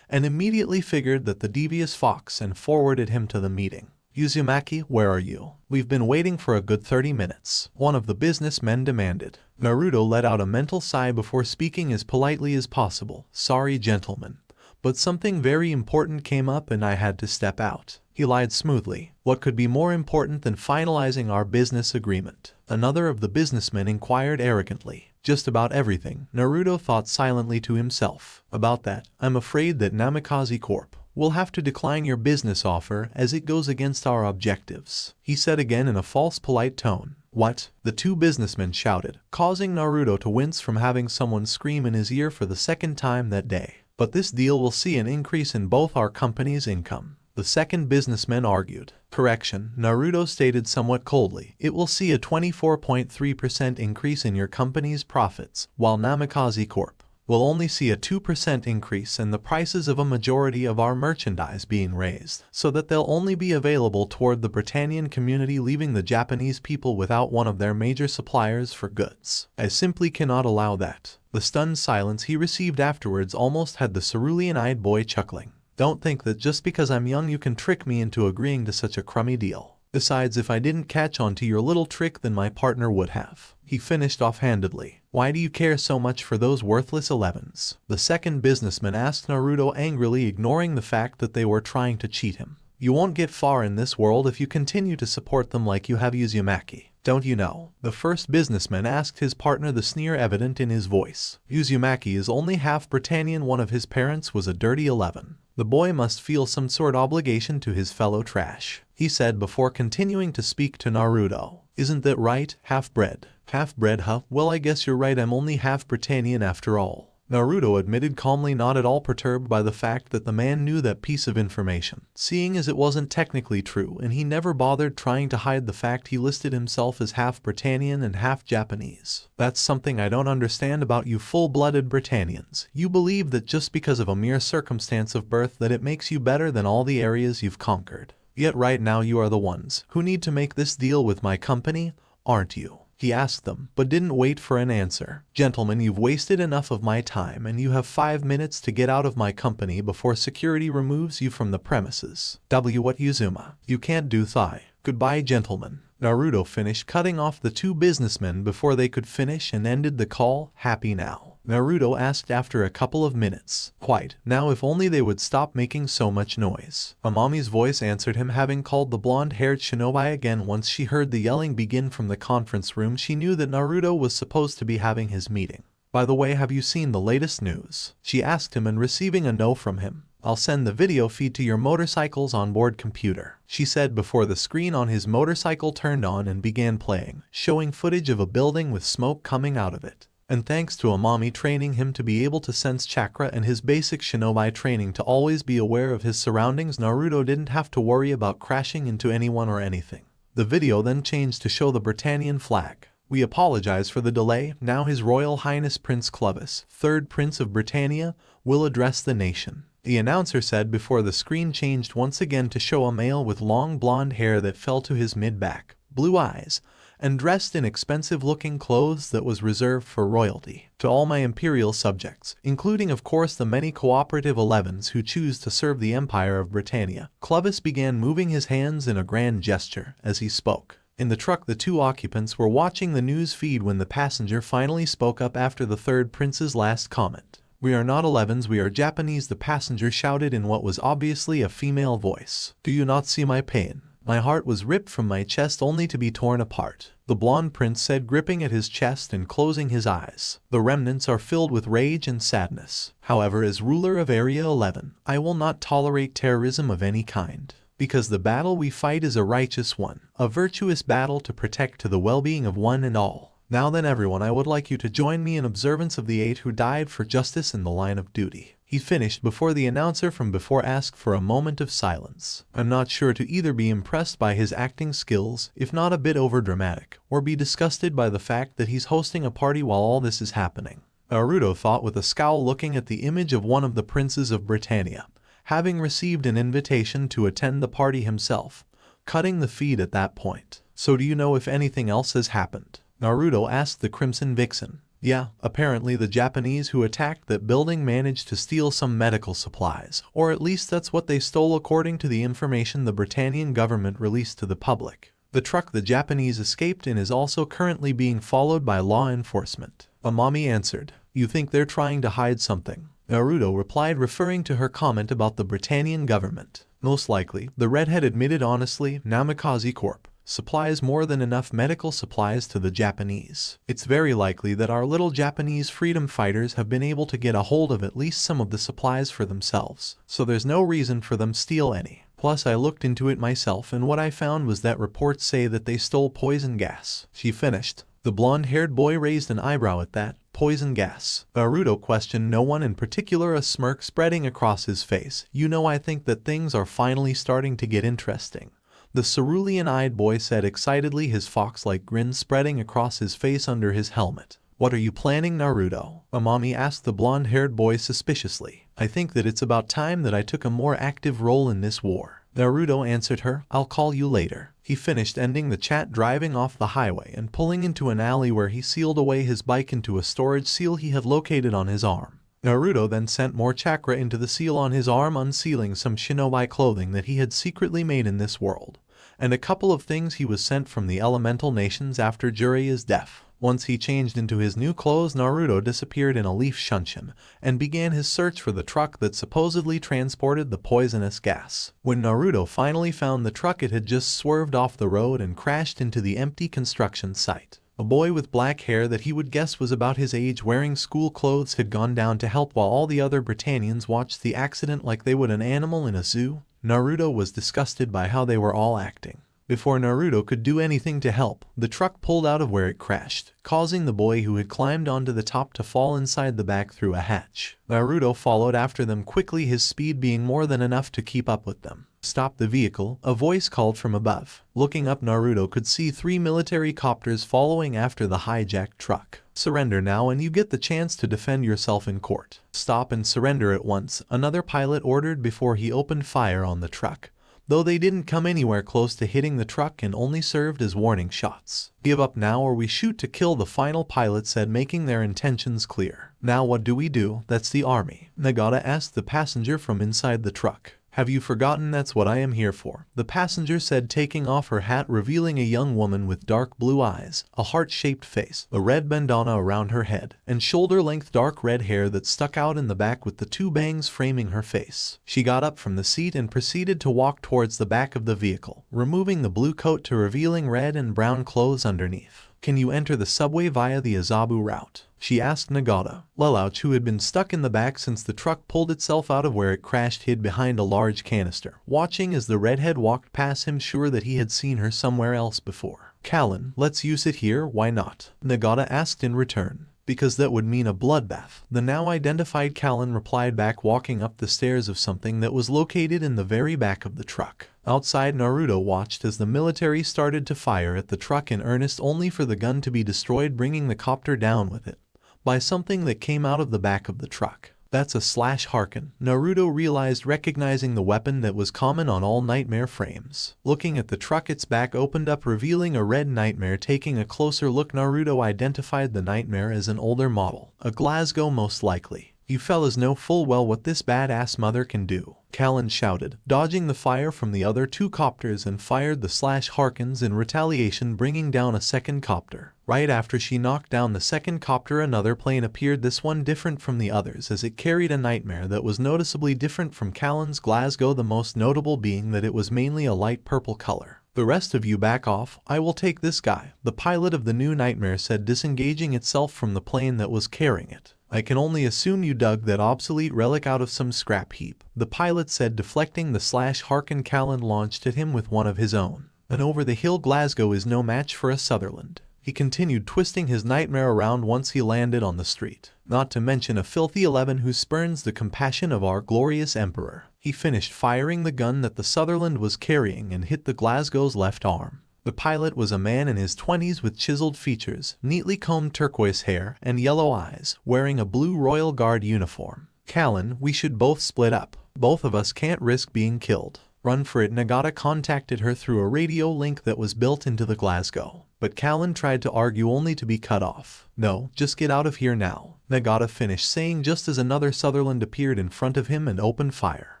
and immediately figured that the devious fox and forwarded him to the meeting. Uzumaki, where are you? We've been waiting for a good 30 minutes, one of the businessmen demanded. Naruto let out a mental sigh before speaking as politely as possible. Sorry, gentlemen, but something very important came up and I had to step out. He lied smoothly. What could be more important than finalizing our business agreement? Another of the businessmen inquired arrogantly. Just about everything, Naruto thought silently to himself. About that, I'm afraid that Namikaze Corp will have to decline your business offer as it goes against our objectives, he said again in a false polite tone. What? The two businessmen shouted, causing Naruto to wince from having someone scream in his ear for the second time that day. But this deal will see an increase in both our company's income. The second businessman argued. Correction, Naruto stated somewhat coldly. It will see a 24.3% increase in your company's profits, while Namikaze Corp will only see a 2% increase in the prices of a majority of our merchandise being raised, so that they'll only be available toward the Britannian community, leaving the Japanese people without one of their major suppliers for goods. I simply cannot allow that. The stunned silence he received afterwards almost had the cerulean-eyed boy chuckling. Don't think that just because I'm young you can trick me into agreeing to such a crummy deal. Besides, if I didn't catch on to your little trick, then my partner would have. He finished offhandedly. Why do you care so much for those worthless 11s? The second businessman asked Naruto angrily, ignoring the fact that they were trying to cheat him. You won't get far in this world if you continue to support them like you have Uzumaki. Don't you know? The first businessman asked his partner, the sneer evident in his voice. Uzumaki is only half Britannian. One of his parents was a dirty 11. The boy must feel some sort of obligation to his fellow trash, he said before continuing to speak to Naruto. Isn't that right, half-bred? Half-bred, huh? Well, I guess you're right, I'm only half Britannian after all. Naruto admitted calmly, not at all perturbed by the fact that the man knew that piece of information, seeing as it wasn't technically true, and he never bothered trying to hide the fact he listed himself as half Britannian and half Japanese. That's something I don't understand about you full-blooded Britannians. You believe that just because of a mere circumstance of birth that it makes you better than all the areas you've conquered. Yet right now you are the ones who need to make this deal with my company, aren't you? He asked them, but didn't wait for an answer. Gentlemen, you've wasted enough of my time and you have 5 minutes to get out of my company before security removes you from the premises. What Uzuma? You can't do thigh. Goodbye, gentlemen. Naruto finished cutting off the two businessmen before they could finish and ended the call. Happy now? Naruto asked after a couple of minutes. Quite. Now if only they would stop making so much noise. Amami's voice answered him, having called the blonde-haired shinobi again. Once she heard the yelling begin from the conference room, she knew that Naruto was supposed to be having his meeting. By the way, have you seen the latest news? She asked him, and receiving a no from him. I'll send the video feed to your motorcycle's onboard computer, she said before the screen on his motorcycle turned on and began playing, showing footage of a building with smoke coming out of it. And thanks to Amami training him to be able to sense chakra and his basic shinobi training to always be aware of his surroundings, Naruto didn't have to worry about crashing into anyone or anything. The video then changed to show the Britannian flag. We apologize for the delay. Now His Royal Highness Prince Clovis, 3rd Prince of Britannia, will address the nation, the announcer said before the screen changed once again to show a male with long blonde hair that fell to his mid-back, blue eyes, and dressed in expensive-looking clothes that was reserved for royalty. To all my imperial subjects, including of course the many cooperative 11s who choose to serve the Empire of Britannia, Clovis began moving his hands in a grand gesture as he spoke. In the truck, the two occupants were watching the news feed when the passenger finally spoke up after the 3rd Prince's last comment. We are not 11s, we are Japanese, the passenger shouted in what was obviously a female voice. Do you not see my pain? My heart was ripped from my chest only to be torn apart, the blonde prince said, gripping at his chest and closing his eyes. The remnants are filled with rage and sadness. However, as ruler of Area 11, I will not tolerate terrorism of any kind. Because the battle we fight is a righteous one, a virtuous battle to protect to the well-being of one and all. Now then everyone, I would like you to join me in observance of the 8 who died for justice in the line of duty. He finished before the announcer from before asked for a moment of silence. I'm not sure to either be impressed by his acting skills, if not a bit overdramatic, or be disgusted by the fact that he's hosting a party while all this is happening. Naruto thought with a scowl, looking at the image of one of the princes of Britannia, having received an invitation to attend the party himself, cutting the feed at that point. So do you know if anything else has happened? Naruto asked the Crimson Vixen. Yeah, apparently the Japanese who attacked that building managed to steal some medical supplies, or at least that's what they stole according to the information the Britannian government released to the public. The truck the Japanese escaped in is also currently being followed by law enforcement. Amami answered. You think they're trying to hide something? Naruto replied, referring to her comment about the Britannian government. Most likely, the redhead admitted honestly. Namikaze Corp supplies more than enough medical supplies to the Japanese. It's very likely that our little Japanese freedom fighters have been able to get a hold of at least some of the supplies for themselves, so there's no reason for them to steal any. Plus I looked into it myself and what I found was that reports say that they stole poison gas. She finished. The blonde-haired boy raised an eyebrow at that, Poison gas. Naruto questioned no one in particular, a smirk spreading across his face. You know, I think that things are finally starting to get interesting. The cerulean-eyed boy said excitedly, his fox-like grin spreading across his face under his helmet. What are you planning, Naruto? Amami asked the blonde-haired boy suspiciously. I think that it's about time that I took a more active role in this war. Naruto answered her. I'll call you later. He finished, ending the chat, driving off the highway and pulling into an alley where he sealed away his bike into a storage seal he had located on his arm. Naruto then sent more chakra into the seal on his arm, unsealing some shinobi clothing that he had secretly made in this world, and a couple of things he was sent from the elemental nations after Jiraiya's death. Once he changed into his new clothes, Naruto disappeared in a leaf shunshin and began his search for the truck that supposedly transported the poisonous gas. When Naruto finally found the truck, it had just swerved off the road and crashed into the empty construction site. A boy with black hair that he would guess was about his age, wearing school clothes, had gone down to help while all the other Britannians watched the accident like they would an animal in a zoo. Naruto was disgusted by how they were all acting. Before Naruto could do anything to help, the truck pulled out of where it crashed, causing the boy who had climbed onto the top to fall inside the back through a hatch. Naruto followed after them quickly, his speed being more than enough to keep up with them. Stop the vehicle, a voice called from above. Looking up, Naruto could see 3 military copters following after the hijacked truck. Surrender now and you get the chance to defend yourself in court. Stop and surrender at once, another pilot ordered before he opened fire on the truck, though they didn't come anywhere close to hitting the truck and only served as warning shots. Give up now or we shoot to kill, the final pilot said, making their intentions clear. Now what do we do? That's the army. Nagata asked the passenger from inside the truck. Have you forgotten that's what I am here for? The passenger said, taking off her hat, revealing a young woman with dark blue eyes, a heart-shaped face, a red bandana around her head, and shoulder-length dark red hair that stuck out in the back with the 2 bangs framing her face. She got up from the seat and proceeded to walk towards the back of the vehicle, removing the blue coat to revealing red and brown clothes underneath. Can you enter the subway via the Azabu route? She asked Nagata. LELOUCH, who had been stuck in the back since the truck pulled itself out of where it crashed, hid behind a large canister, watching as the redhead walked past him, sure that he had seen her somewhere else before. Kalen, let's use it here, why not? Nagata asked in return. Because that would mean a bloodbath. The now identified Kalen replied back, walking up the stairs of something that was located in the very back of the truck. Outside, Naruto watched as the military started to fire at the truck in earnest, only for the gun to be destroyed, bringing the copter down with it by something that came out of the back of the truck. That's a slash harken, Naruto realized, recognizing the weapon that was common on all nightmare frames. Looking at the truck, its back opened up, revealing a red nightmare. Taking a closer look, Naruto identified the nightmare as an older model, a Glasgow most likely. You fellas know full well what this badass mother can do, Kalen shouted, dodging the fire from the other 2 copters, and fired the slash harkens in retaliation, bringing down a second copter. Right after she knocked down the second copter, another plane appeared, this one different from the others as it carried a nightmare that was noticeably different from Kalen's Glasgow, the most notable being that it was mainly a light purple color. The rest of you back off, I will take this guy, the pilot of the new nightmare said, disengaging itself from the plane that was carrying it. I can only assume you dug that obsolete relic out of some scrap heap, the pilot said, deflecting the slash harken Kalen launched at him with one of his own. An over-the-hill Glasgow is no match for a Sutherland. He continued, twisting his nightmare around once he landed on the street. Not to mention a filthy 11 who spurns the compassion of our glorious emperor. He finished firing the gun that the Sutherland was carrying and hit the Glasgow's left arm. The pilot was a man in his 20s with chiseled features, neatly combed turquoise hair, and yellow eyes, wearing a blue Royal Guard uniform. Kalen, we should both split up. Both of us can't risk being killed. Run for it. Nagata contacted her through a radio link that was built into the Glasgow, but Kalen tried to argue, only to be cut off. No, just get out of here now, Nagata finished saying just as another Sutherland appeared in front of him and opened fire.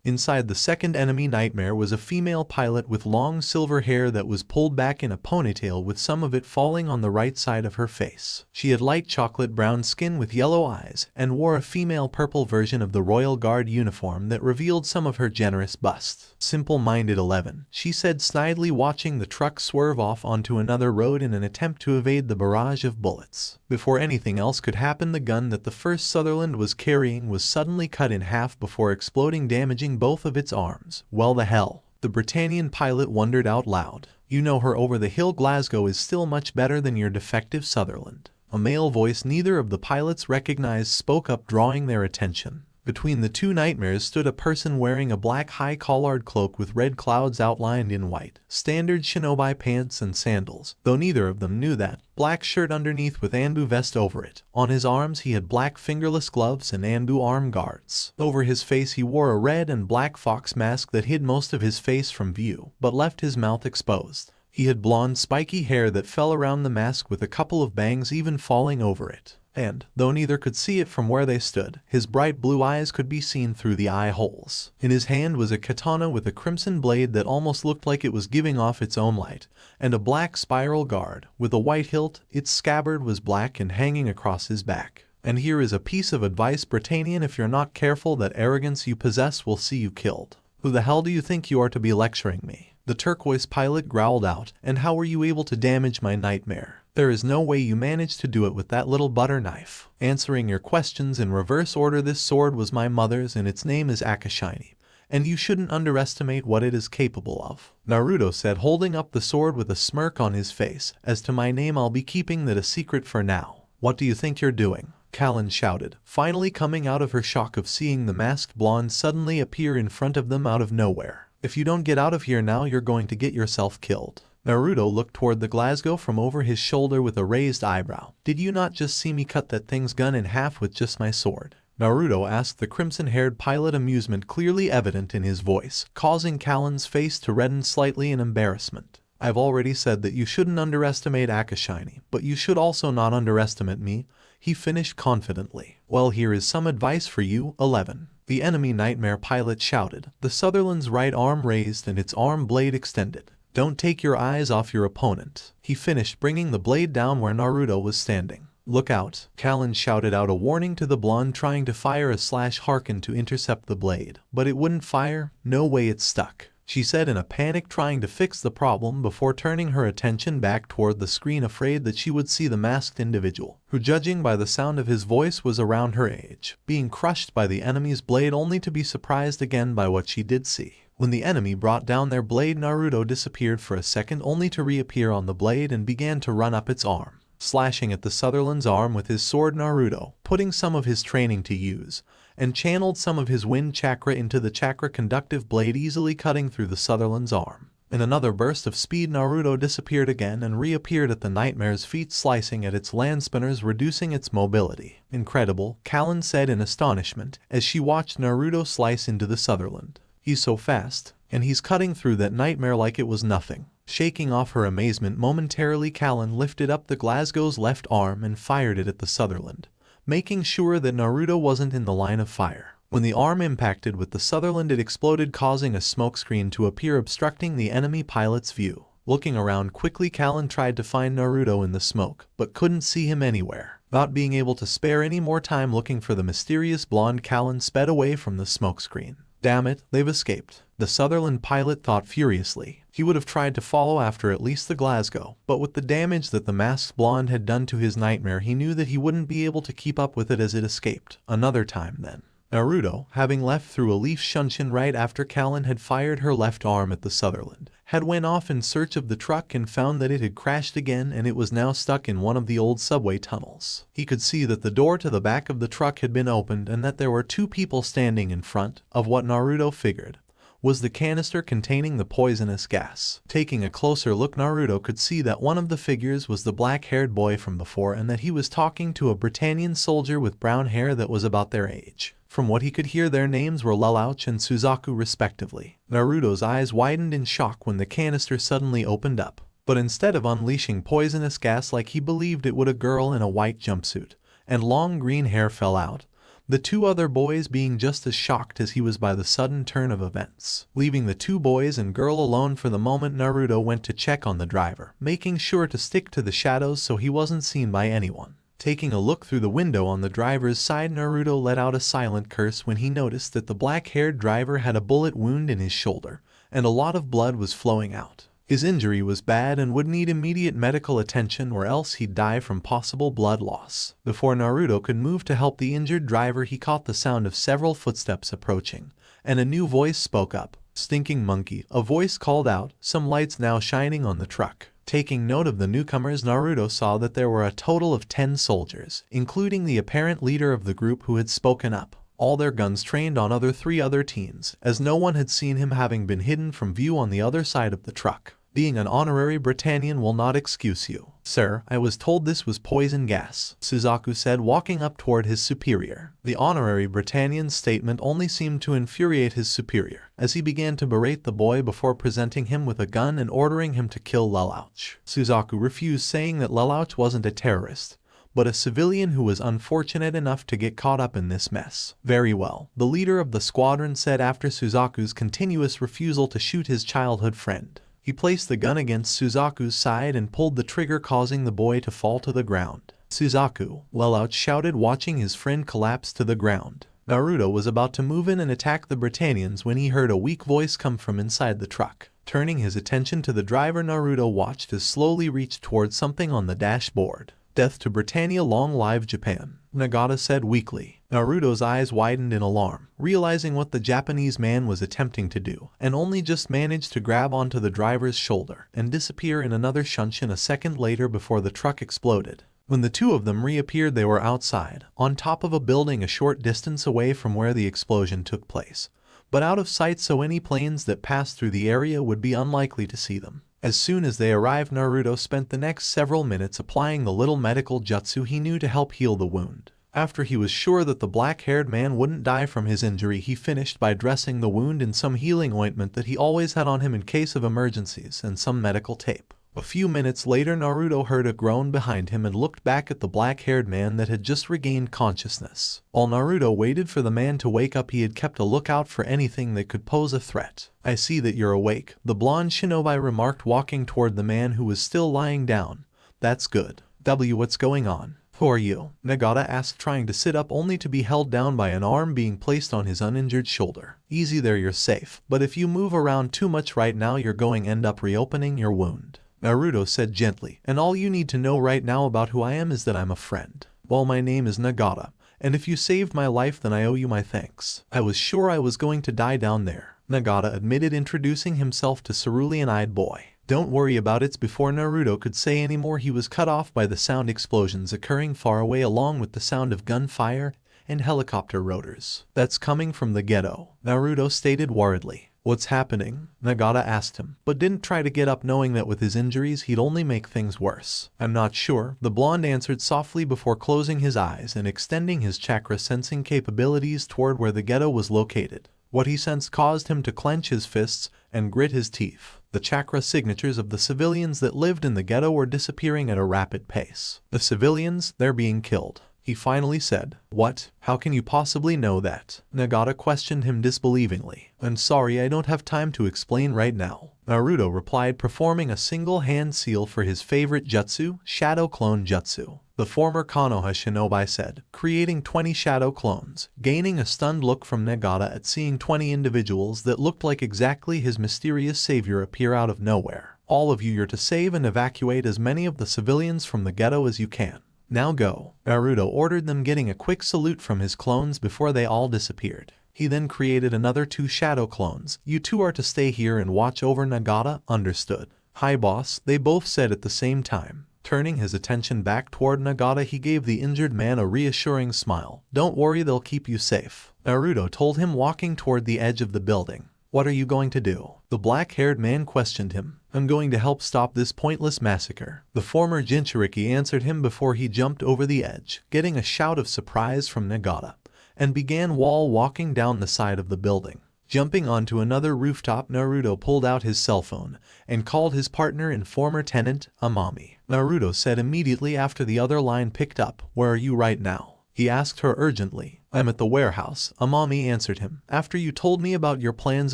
Inside the second enemy nightmare was a female pilot with long silver hair that was pulled back in a ponytail, with some of it falling on the right side of her face. She had light chocolate brown skin with yellow eyes, and wore a female purple version of the Royal Guard uniform that revealed some of her generous bust. Simple-minded 11, she said snidely, watching the truck swerve off onto another road in an attempt to evade the barrage of bullets. Before anything else could happen, the gun that the first Sutherland was carrying was suddenly cut in half before exploding, damaging both of its arms. Well, the hell, the Britannian pilot wondered out loud. You know, her over-the-hill Glasgow is still much better than your defective Sutherland. A male voice neither of the pilots recognized spoke up, drawing their attention. Between the two nightmares stood a person wearing a black high-collared cloak with red clouds outlined in white, standard shinobi pants and sandals, though neither of them knew that. Black shirt underneath with Anbu vest over it. On his arms he had black fingerless gloves and Anbu arm guards. Over his face he wore a red and black fox mask that hid most of his face from view, but left his mouth exposed. He had blonde spiky hair that fell around the mask with a couple of bangs even falling over it. And, though neither could see it from where they stood, his bright blue eyes could be seen through the eye holes. In his hand was a katana with a crimson blade that almost looked like it was giving off its own light, and a black spiral guard, with a white hilt. Its scabbard was black and hanging across his back. And here is a piece of advice, Britannian: if you're not careful, that arrogance you possess will see you killed. Who the hell do you think you are to be lecturing me? The turquoise pilot growled out. And how were you able to damage my nightmare? There is no way you managed to do it with that little butter knife. Answering your questions in reverse order, this sword was my mother's and its name is Akashini, and you shouldn't underestimate what it is capable of, Naruto said, holding up the sword with a smirk on his face. As to my name, I'll be keeping that a secret for now. What do you think you're doing? Kalen shouted, finally coming out of her shock of seeing the masked blonde suddenly appear in front of them out of nowhere. If you don't get out of here now, you're going to get yourself killed. Naruto looked toward the Glasgow from over his shoulder with a raised eyebrow. Did you not just see me cut that thing's gun in half with just my sword? Naruto asked the crimson-haired pilot, amusement clearly evident in his voice, causing Kalen's face to redden slightly in embarrassment. I've already said that you shouldn't underestimate Akashini, but you should also not underestimate me, he finished confidently. Well, here is some advice for you, 11. The enemy nightmare pilot shouted, the Sutherland's right arm raised and its arm blade extended. Don't take your eyes off your opponent, he finished, bringing the blade down where Naruto was standing. Look out, Kalen shouted out a warning to the blonde, trying to fire a /harken to intercept the blade. But it wouldn't fire. No way, it's stuck, she said in a panic, trying to fix the problem before turning her attention back toward the screen, afraid that she would see the masked individual, who, judging by the sound of his voice, was around her age, being crushed by the enemy's blade, only to be surprised again by what she did see. When the enemy brought down their blade, Naruto disappeared for a second, only to reappear on the blade and began to run up its arm, slashing at the Sutherland's arm with his sword. Naruto, putting some of his training to use, and channeled some of his wind chakra into the chakra conductive blade, easily cutting through the Sutherland's arm. In another burst of speed, Naruto disappeared again and reappeared at the nightmare's feet, slicing at its land spinners, reducing its mobility. Incredible, Kalen said in astonishment as she watched Naruto slice into the Sutherland. He's so fast, and he's cutting through that nightmare like it was nothing. Shaking off her amazement momentarily, Kalen lifted up the Glasgow's left arm and fired it at the Sutherland, making sure that Naruto wasn't in the line of fire. When the arm impacted with the Sutherland, it exploded, causing a smokescreen to appear, obstructing the enemy pilot's view. Looking around quickly, Kalen tried to find Naruto in the smoke, but couldn't see him anywhere. Not being able to spare any more time looking for the mysterious blonde, Kalen sped away from the smokescreen. Damn it, they've escaped, the Sutherland pilot thought furiously. He would have tried to follow after at least the Glasgow, but with the damage that the masked blonde had done to his nightmare, he knew that he wouldn't be able to keep up with it as it escaped. Another time then. Naruto, having left through a leaf shunshin right after Kalen had fired her left arm at the Sutherland, had went off in search of the truck and found that it had crashed again, and it was now stuck in one of the old subway tunnels. He could see that the door to the back of the truck had been opened and that there were two people standing in front of what Naruto figured was the canister containing the poisonous gas. Taking a closer look, Naruto could see that one of the figures was the black-haired boy from before, and that he was talking to a Britannian soldier with brown hair that was about their age. From what he could hear, their names were LELOUCH and Suzaku respectively. Naruto's eyes widened in shock when the canister suddenly opened up. But instead of unleashing poisonous gas like he believed it would, a girl in a white jumpsuit and long green hair fell out, the two other boys being just as shocked as he was by the sudden turn of events. Leaving the two boys and girl alone for the moment, Naruto went to check on the driver, making sure to stick to the shadows so he wasn't seen by anyone. Taking a look through the window on the driver's side, Naruto let out a silent curse when he noticed that the black-haired driver had a bullet wound in his shoulder, and a lot of blood was flowing out. His injury was bad and would need immediate medical attention, or else he'd die from possible blood loss. Before Naruto could move to help the injured driver, he caught the sound of several footsteps approaching, and a new voice spoke up. "Stinking monkey," a voice called out, some lights now shining on the truck. Taking note of the newcomers, Naruto saw that there were a total of 10 soldiers, including the apparent leader of the group who had spoken up. All their guns trained on 3 other teens, as no one had seen him, having been hidden from view on the other side of the truck. Being an honorary Britannian will not excuse you. Sir, I was told this was poison gas, Suzaku said, walking up toward his superior. The honorary Britannian's statement only seemed to infuriate his superior, as he began to berate the boy before presenting him with a gun and ordering him to kill LELOUCH. Suzaku refused, saying that LELOUCH wasn't a terrorist, but a civilian who was unfortunate enough to get caught up in this mess. Very well, the leader of the squadron said after Suzaku's continuous refusal to shoot his childhood friend. He placed the gun against Suzaku's side and pulled the trigger, causing the boy to fall to the ground. Suzaku, LELOUCH shouted, watching his friend collapse to the ground. Naruto was about to move in and attack the Britannians when he heard a weak voice come from inside the truck. Turning his attention to the driver, Naruto watched as slowly reached towards something on the dashboard. Death to Britannia, long live Japan, Nagata said weakly. Naruto's eyes widened in alarm, realizing what the Japanese man was attempting to do, and only just managed to grab onto the driver's shoulder and disappear in another shunshin a second later before the truck exploded. When the two of them reappeared, they were outside, on top of a building a short distance away from where the explosion took place, but out of sight, so any planes that passed through the area would be unlikely to see them. As soon as they arrived, Naruto spent the next several minutes applying the little medical jutsu he knew to help heal the wound. After he was sure that the black-haired man wouldn't die from his injury, he finished by dressing the wound in some healing ointment that he always had on him in case of emergencies and some medical tape. A few minutes later, Naruto heard a groan behind him and looked back at the black-haired man that had just regained consciousness. While Naruto waited for the man to wake up, he had kept a lookout for anything that could pose a threat. I see that you're awake, the blonde shinobi remarked, walking toward the man who was still lying down. That's good. What's going on? Who are you? Nagata asked, trying to sit up only to be held down by an arm being placed on his uninjured shoulder. Easy there, you're safe, but if you move around too much right now, you're going to end up reopening your wound, Naruto said gently, and all you need to know right now about who I am is that I'm a friend. Well, my name is Nagata, and if you saved my life, then I owe you my thanks. I was sure I was going to die down there, Nagata admitted, introducing himself to cerulean-eyed boy. Don't worry about it. Before Naruto could say any more, he was cut off by the sound explosions occurring far away, along with the sound of gunfire and helicopter rotors. That's coming from the ghetto, Naruto stated worriedly. What's happening? Nagata asked him, but didn't try to get up, knowing that with his injuries he'd only make things worse. I'm not sure, the blonde answered softly before closing his eyes and extending his chakra sensing capabilities toward where the ghetto was located. What he sensed caused him to clench his fists and grit his teeth. The chakra signatures of the civilians that lived in the ghetto were disappearing at a rapid pace. The civilians, they're being killed, he finally said. What? How can you possibly know that? Nagata questioned him disbelievingly. I'm sorry, I don't have time to explain right now, Naruto replied, performing a single hand seal for his favorite jutsu, Shadow Clone Jutsu. The former Konoha shinobi said, creating 20 shadow clones, gaining a stunned look from Nagata at seeing 20 individuals that looked like exactly his mysterious savior appear out of nowhere. All of you're to save and evacuate as many of the civilians from the ghetto as you can. Now go, Naruto ordered them, getting a quick salute from his clones before they all disappeared. He then created another 2 shadow clones. You two are to stay here and watch over Nagata. Understood. Hi boss, they both said at the same time. Turning his attention back toward Nagata, he gave the injured man a reassuring smile. Don't worry, they'll keep you safe, Naruto told him, walking toward the edge of the building. What are you going to do? The black-haired man questioned him. I'm going to help stop this pointless massacre, the former jinchuuriki answered him before he jumped over the edge, getting a shout of surprise from Nagata, and began walking down the side of the building. Jumping onto another rooftop, Naruto pulled out his cell phone and called his partner and former tenant, Amami. Naruto said immediately after the other line picked up, Where are you right now? He asked her urgently. I'm at the warehouse, Amami answered him. After you told me about your plans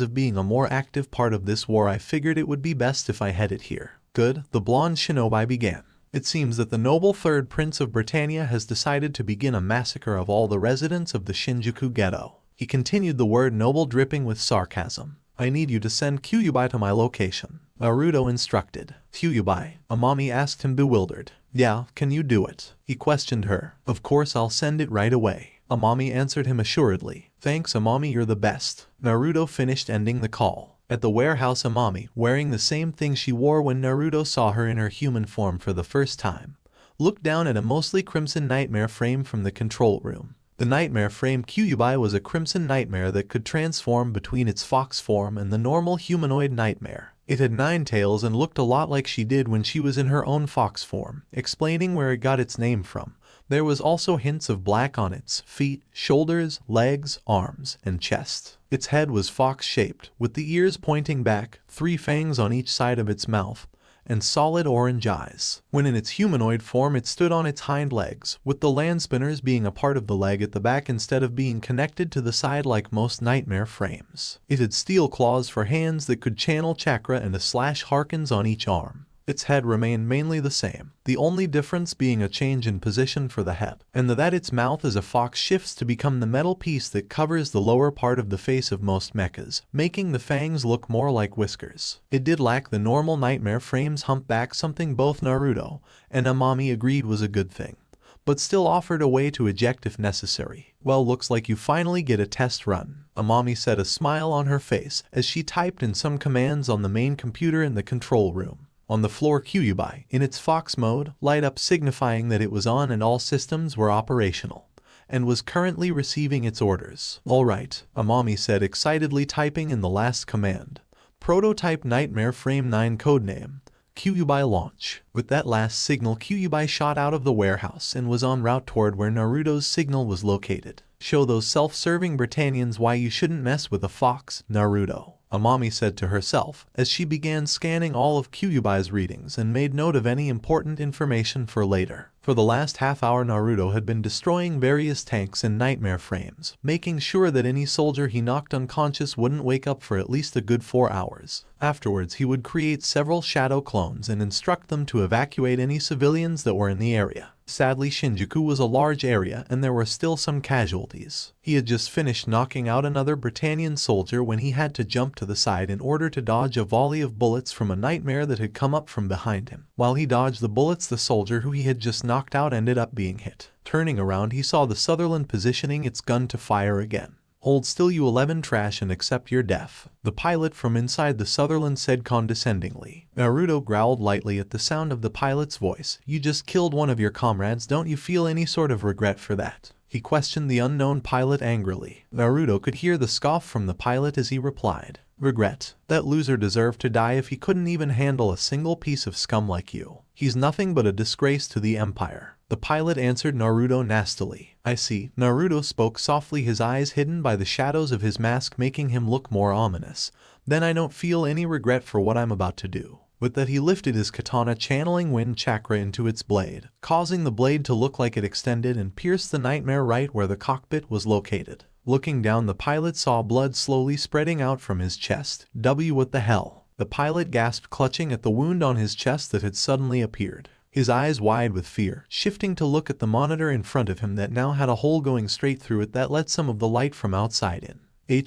of being a more active part of this war, I figured it would be best if I headed here. Good, the blonde shinobi began. It seems that the noble third prince of Britannia has decided to begin a massacre of all the residents of the Shinjuku ghetto. He continued, the word noble dripping with sarcasm. I need you to send Kyuubi to my location, Naruto instructed. Kyuubi? Amami asked him, bewildered. Yeah, can you do it? He questioned her. Of course, I'll send it right away, Amami answered him assuredly. Thanks Amami, you're the best. Naruto finished ending the call. At the warehouse, Amami, wearing the same thing she wore when Naruto saw her in her human form for the first time, looked down at a mostly crimson nightmare frame from the control room. The nightmare frame Kyuubi was a crimson nightmare that could transform between its fox form and the normal humanoid nightmare. It had 9 tails and looked a lot like she did when she was in her own fox form, explaining where it got its name from. There was also hints of black on its feet, shoulders, legs, arms, and chest. Its head was fox-shaped, with the ears pointing back, 3 fangs on each side of its mouth, and solid orange eyes. When in its humanoid form, it stood on its hind legs, with the land spinners being a part of the leg at the back instead of being connected to the side like most nightmare frames. It had steel claws for hands that could channel chakra and a slash harkens on each arm. Its head remained mainly the same, the only difference being a change in position for the head, and that its mouth as a fox shifts to become the metal piece that covers the lower part of the face of most mechas, making the fangs look more like whiskers. It did lack the normal nightmare frame's humpback, something both Naruto and Amami agreed was a good thing, but still offered a way to eject if necessary. "Well, looks like you finally get a test run," Amami said, a smile on her face as she typed in some commands on the main computer in the control room. On the floor, Kyuubi, in its fox mode, light up signifying that it was on and all systems were operational, and was currently receiving its orders. "Alright," Amami said, excitedly typing in the last command. "Prototype Nightmare Frame 9 codename, Kyuubi launch." With that last signal, Kyuubi shot out of the warehouse and was en route toward where Naruto's signal was located. "Show those self-serving Britannians why you shouldn't mess with a fox, Naruto," Amami said to herself as she began scanning all of Kyuubi's readings and made note of any important information for later. For the last half hour, Naruto had been destroying various tanks and nightmare frames, making sure that any soldier he knocked unconscious wouldn't wake up for at least a good 4 hours. Afterwards, he would create several shadow clones and instruct them to evacuate any civilians that were in the area. Sadly, Shinjuku was a large area and there were still some casualties. He had just finished knocking out another Britannian soldier when he had to jump to the side in order to dodge a volley of bullets from a nightmare that had come up from behind him. While he dodged the bullets, the soldier who he had just knocked out ended up being hit. Turning around, he saw the Sutherland positioning its gun to fire again. "Hold still, you 11 trash, and accept your death," the pilot from inside the Sutherland said condescendingly. Naruto growled lightly at the sound of the pilot's voice. "You just killed one of your comrades, don't you feel any sort of regret for that?" he questioned the unknown pilot angrily. Naruto could hear the scoff from the pilot as he replied, "Regret? That loser deserved to die if he couldn't even handle a single piece of scum like you. He's nothing but a disgrace to the Empire," the pilot answered Naruto nastily. "I see." Naruto spoke softly, his eyes hidden by the shadows of his mask making him look more ominous. "Then I don't feel any regret for what I'm about to do." With that, he lifted his katana, channeling wind chakra into its blade, causing the blade to look like it extended and pierced the nightmare right where the cockpit was located. Looking down, the pilot saw blood slowly spreading out from his chest. What the hell?" the pilot gasped, clutching at the wound on his chest that had suddenly appeared. His eyes wide with fear, shifting to look at the monitor in front of him that now had a hole going straight through it that let some of the light from outside in.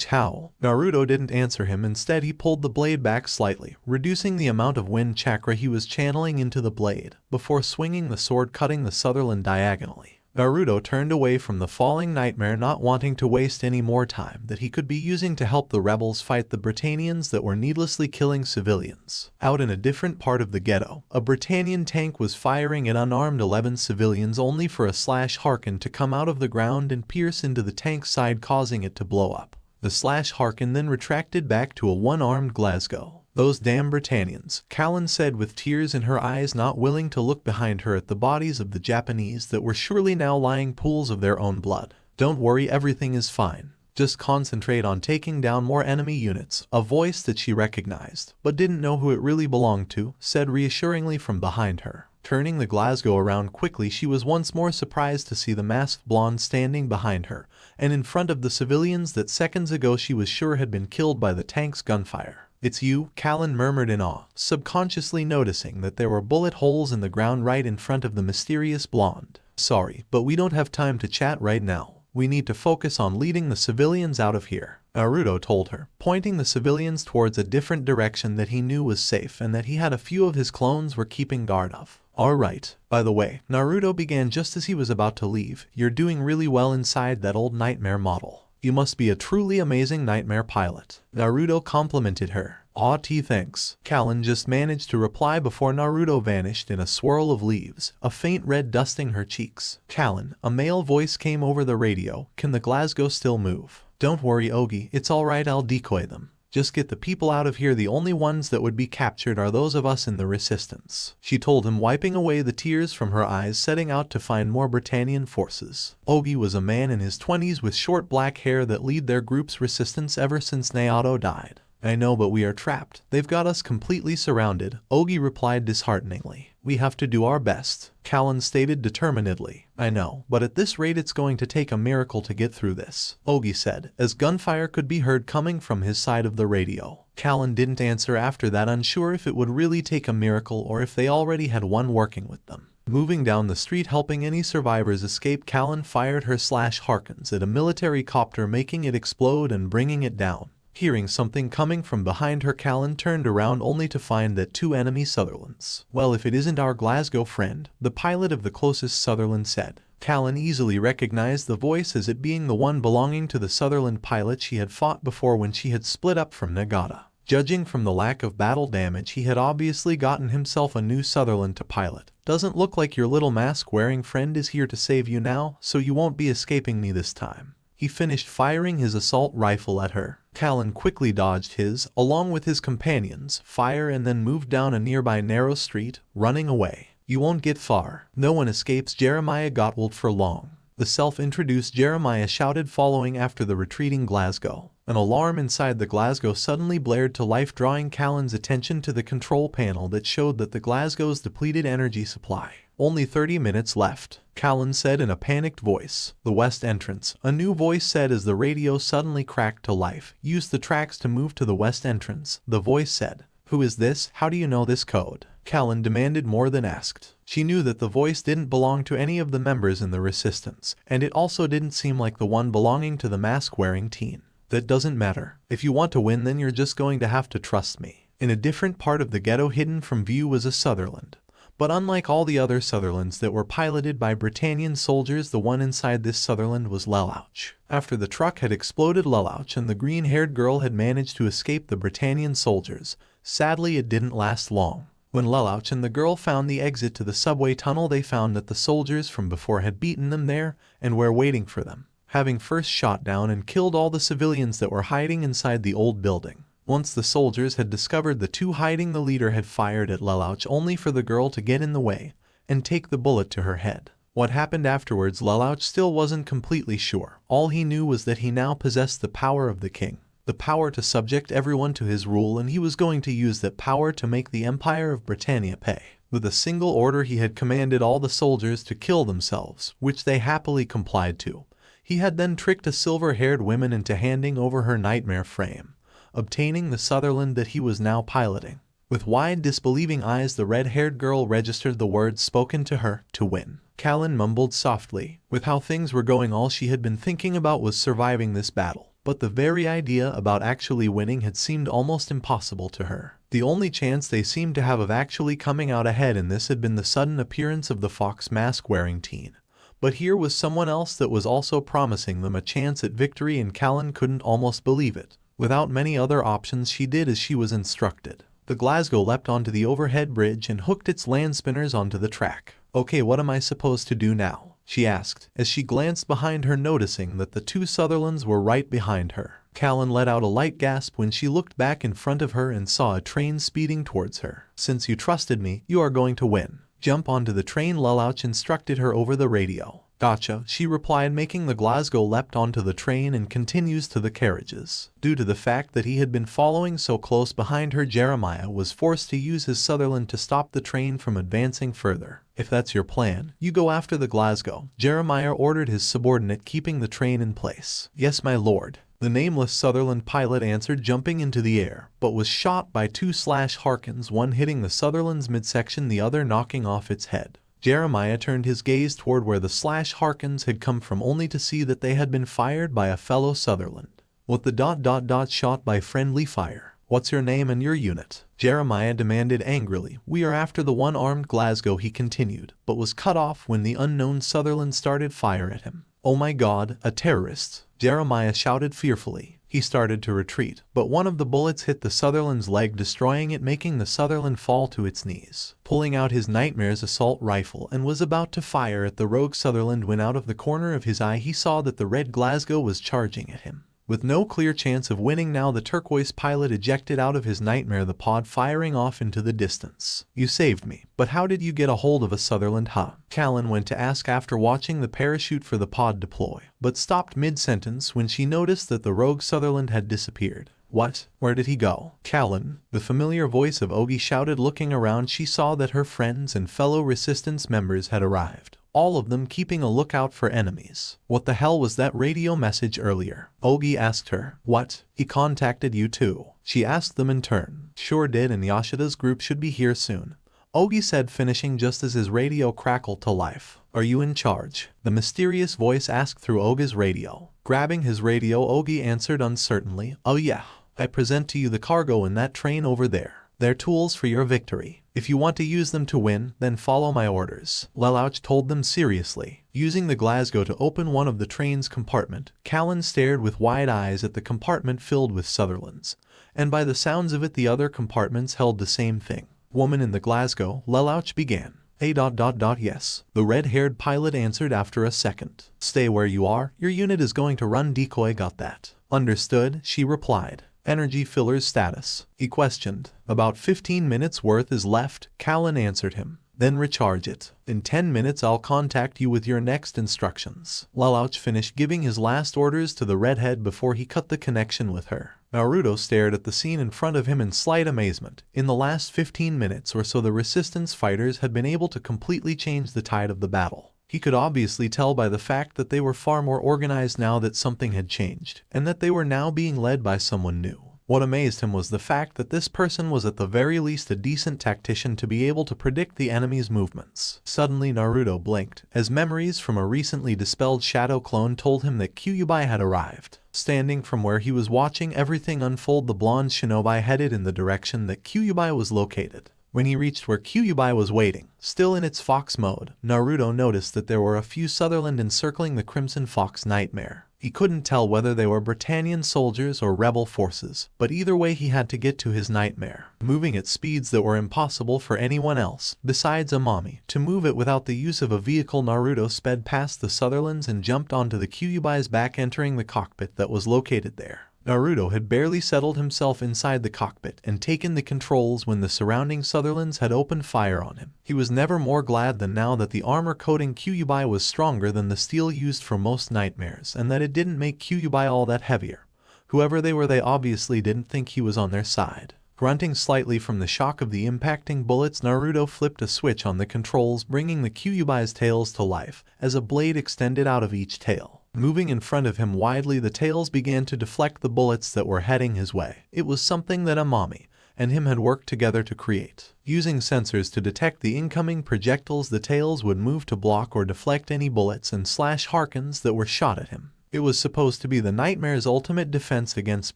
How? Naruto didn't answer him. Instead, he pulled the blade back slightly, reducing the amount of wind chakra he was channeling into the blade, before swinging the sword, cutting the Sutherland diagonally. Naruto turned away from the falling nightmare, not wanting to waste any more time that he could be using to help the rebels fight the Britannians that were needlessly killing civilians. Out in a different part of the ghetto, a Britannian tank was firing at unarmed 11 civilians, only for a slash harken to come out of the ground and pierce into the tank's side, causing it to blow up. The slash harken then retracted back to a one-armed Glasgow. "Those damn Britannians," Kalen said with tears in her eyes, not willing to look behind her at the bodies of the Japanese that were surely now lying pools of their own blood. "Don't worry, everything is fine. Just concentrate on taking down more enemy units." A voice that she recognized, but didn't know who it really belonged to, said reassuringly from behind her. Turning the Glasgow around quickly, she was once more surprised to see the masked blonde standing behind her, and in front of the civilians that seconds ago she was sure had been killed by the tank's gunfire. "It's you," Kalen murmured in awe, subconsciously noticing that there were bullet holes in the ground right in front of the mysterious blonde. "Sorry, but we don't have time to chat right now. We need to focus on leading the civilians out of here," Naruto told her, pointing the civilians towards a different direction that he knew was safe and that he had a few of his clones were keeping guard of. "Alright, by the way," Naruto began just as he was about to leave, "you're doing really well inside that old nightmare model." You must be a truly amazing nightmare pilot. Naruto complimented her. Aw thanks. Kalen just managed to reply before Naruto vanished in a swirl of leaves, a faint red dusting her cheeks. Kalen, a male voice came over the radio. Can the Glasgow still move? Don't worry, Ogi, it's alright, I'll decoy them. Just get the people out of here. The only ones that would be captured are those of us in the resistance, she told him, wiping away the tears from her eyes, setting out to find more Britannian forces. Ogi was a man in his 20s with short black hair that led their group's resistance ever since Naruto died. I know, but we are trapped. They've got us completely surrounded, Ogi replied dishearteningly. We have to do our best, Kalen stated determinedly. I know, but at this rate it's going to take a miracle to get through this, Ogi said, as gunfire could be heard coming from his side of the radio. Kalen didn't answer after that, unsure if it would really take a miracle or if they already had one working with them. Moving down the street helping any survivors escape, Kalen fired her Harkins at a military copter, making it explode and bringing it down. Hearing something coming from behind her, Kalen turned around only to find that 2 enemy Sutherlands. Well, if it isn't our Glasgow friend, the pilot of the closest Sutherland said. Kalen easily recognized the voice as it being the one belonging to the Sutherland pilot she had fought before when she had split up from Nagata. Judging from the lack of battle damage, he had obviously gotten himself a new Sutherland to pilot. Doesn't look like your little mask-wearing friend is here to save you now, so you won't be escaping me this time. He finished firing his assault rifle at her. Kalen quickly dodged his, along with his companions, fire and then moved down a nearby narrow street, running away. You won't get far. No one escapes Jiraiya Gottwald for long, the self-introduced Jiraiya shouted, following after the retreating Glasgow. An alarm inside the Glasgow suddenly blared to life, drawing Kalen's attention to the control panel that showed that the Glasgow's depleted energy supply. Only 30 minutes left, Kalen said in a panicked voice. The west entrance, a new voice said as the radio suddenly cracked to life. Use the tracks to move to the west entrance, the voice said. Who is this? How do you know this code? Kalen demanded more than asked. She knew that the voice didn't belong to any of the members in the resistance, and it also didn't seem like the one belonging to the mask-wearing teen. That doesn't matter. If you want to win, then you're just going to have to trust me. In a different part of the ghetto hidden from view was a Sutherland. But unlike all the other Sutherlands that were piloted by Britannian soldiers, the one inside this Sutherland was LELOUCH. After the truck had exploded, LELOUCH and the green-haired girl had managed to escape the Britannian soldiers. Sadly, it didn't last long. When LELOUCH and the girl found the exit to the subway tunnel, they found that the soldiers from before had beaten them there and were waiting for them, having first shot down and killed all the civilians that were hiding inside the old building. Once the soldiers had discovered the 2 hiding, the leader had fired at LELOUCH only for the girl to get in the way and take the bullet to her head. What happened afterwards, LELOUCH still wasn't completely sure. All he knew was that he now possessed the power of the king, the power to subject everyone to his rule, and he was going to use that power to make the Empire of Britannia pay. With a single order, he had commanded all the soldiers to kill themselves, which they happily complied to. He had then tricked a silver-haired woman into handing over her nightmare frame, obtaining the Sutherland that he was now piloting. With wide, disbelieving eyes, the red-haired girl registered the words spoken to her, to win. Kalen mumbled softly. With how things were going, all she had been thinking about was surviving this battle. But the very idea about actually winning had seemed almost impossible to her. The only chance they seemed to have of actually coming out ahead in this had been the sudden appearance of the fox mask-wearing teen. But here was someone else that was also promising them a chance at victory, and Kalen couldn't almost believe it. Without many other options, she did as she was instructed. The Glasgow leapt onto the overhead bridge and hooked its land spinners onto the track. Okay, what am I supposed to do now? She asked, as she glanced behind her, noticing that the 2 Sutherlands were right behind her. Kalen let out a light gasp when she looked back in front of her and saw a train speeding towards her. Since you trusted me, you are going to win. Jump onto the train, LELOUCH instructed her over the radio. Gotcha, she replied, making the Glasgow leapt onto the train and continues to the carriages. Due to the fact that he had been following so close behind her, Jiraiya was forced to use his Sutherland to stop the train from advancing further. If that's your plan, you go after the Glasgow, Jiraiya ordered his subordinate, keeping the train in place. Yes, my lord, the nameless Sutherland pilot answered, jumping into the air, but was shot by 2 Harkins, one hitting the Sutherland's midsection, the other knocking off its head. Jiraiya turned his gaze toward where the Harkins had come from, only to see that they had been fired by a fellow Sutherland. What the ... shot by friendly fire. What's your name and your unit? Jiraiya demanded angrily. We are after the one-armed Glasgow, he continued, but was cut off when the unknown Sutherland started fire at him. "Oh my god, a terrorist!" Jeremiah shouted fearfully. He started to retreat, but one of the bullets hit the Sutherland's leg, destroying it, making the Sutherland fall to its knees. Pulling out his Nightmare's assault rifle and was about to fire at the rogue Sutherland when out of the corner of his eye he saw that the red Glasgow was charging at him. With no clear chance of winning now, the turquoise pilot ejected out of his Nightmare, the pod firing off into the distance. "You saved me, but how did you get a hold of a Sutherland, huh?" Kalen went to ask after watching the parachute for the pod deploy, but stopped mid-sentence when she noticed that the rogue Sutherland had disappeared. "What? Where did he go?" Kalen, the familiar voice of Ogi, shouted. Looking around, she saw that her friends and fellow resistance members had arrived, all of them keeping a lookout for enemies. "What the hell was that radio message earlier?" Ogi asked her. "What? He contacted you too?" she asked them in turn. "Sure did, and Yashida's group should be here soon," Ogi said, finishing just as his radio crackled to life. "Are you in charge?" the mysterious voice asked through Ogi's radio. Grabbing his radio, Ogi answered uncertainly, "Oh yeah, I present to you the cargo in that train over there. They're tools for your victory. If you want to use them to win, then follow my orders," LELOUCH told them seriously. Using the Glasgow to open one of the train's compartment, Kalen stared with wide eyes at the compartment filled with Sutherlands, and by the sounds of it the other compartments held the same thing. "Woman in the Glasgow," LELOUCH began. Yes," the red-haired pilot answered after a second. "Stay where you are, your unit is going to run decoy, got that?" "Understood," she replied. "Energy fillers status?" he questioned. "About 15 minutes worth is left," Kalen answered him. "Then recharge it. In 10 minutes I'll contact you with your next instructions." LELOUCH finished giving his last orders to the redhead before he cut the connection with her. Naruto stared at the scene in front of him in slight amazement. In the last 15 minutes or so the resistance fighters had been able to completely change the tide of the battle. He could obviously tell by the fact that they were far more organized now that something had changed, and that they were now being led by someone new. What amazed him was the fact that this person was at the very least a decent tactician to be able to predict the enemy's movements. Suddenly Naruto blinked, as memories from a recently dispelled shadow clone told him that Kyuubi had arrived. Standing from where he was watching everything unfold, the blonde shinobi headed in the direction that Kyuubi was located. When he reached where Kyuubi was waiting, still in its fox mode, Naruto noticed that there were a few Sutherland encircling the Crimson Fox Nightmare. He couldn't tell whether they were Britannian soldiers or rebel forces, but either way he had to get to his Nightmare, moving at speeds that were impossible for anyone else, besides Amami, to move it without the use of a vehicle. Naruto sped past the Sutherlands and jumped onto the Kyuubi's back, entering the cockpit that was located there. Naruto had barely settled himself inside the cockpit and taken the controls when the surrounding Sutherlands had opened fire on him. He was never more glad than now that the armor-coating Kyuubi was stronger than the steel used for most nightmares, and that it didn't make Kyuubi all that heavier. Whoever they were, they obviously didn't think he was on their side. Grunting slightly from the shock of the impacting bullets, Naruto flipped a switch on the controls, bringing the Kyuubi's tails to life, as a blade extended out of each tail. Moving in front of him widely, the tails began to deflect the bullets that were heading his way. It was something that Amami and him had worked together to create. Using sensors to detect the incoming projectiles, the tails would move to block or deflect any bullets and slash Harkins that were shot at him. It was supposed to be the Nightmare's ultimate defense against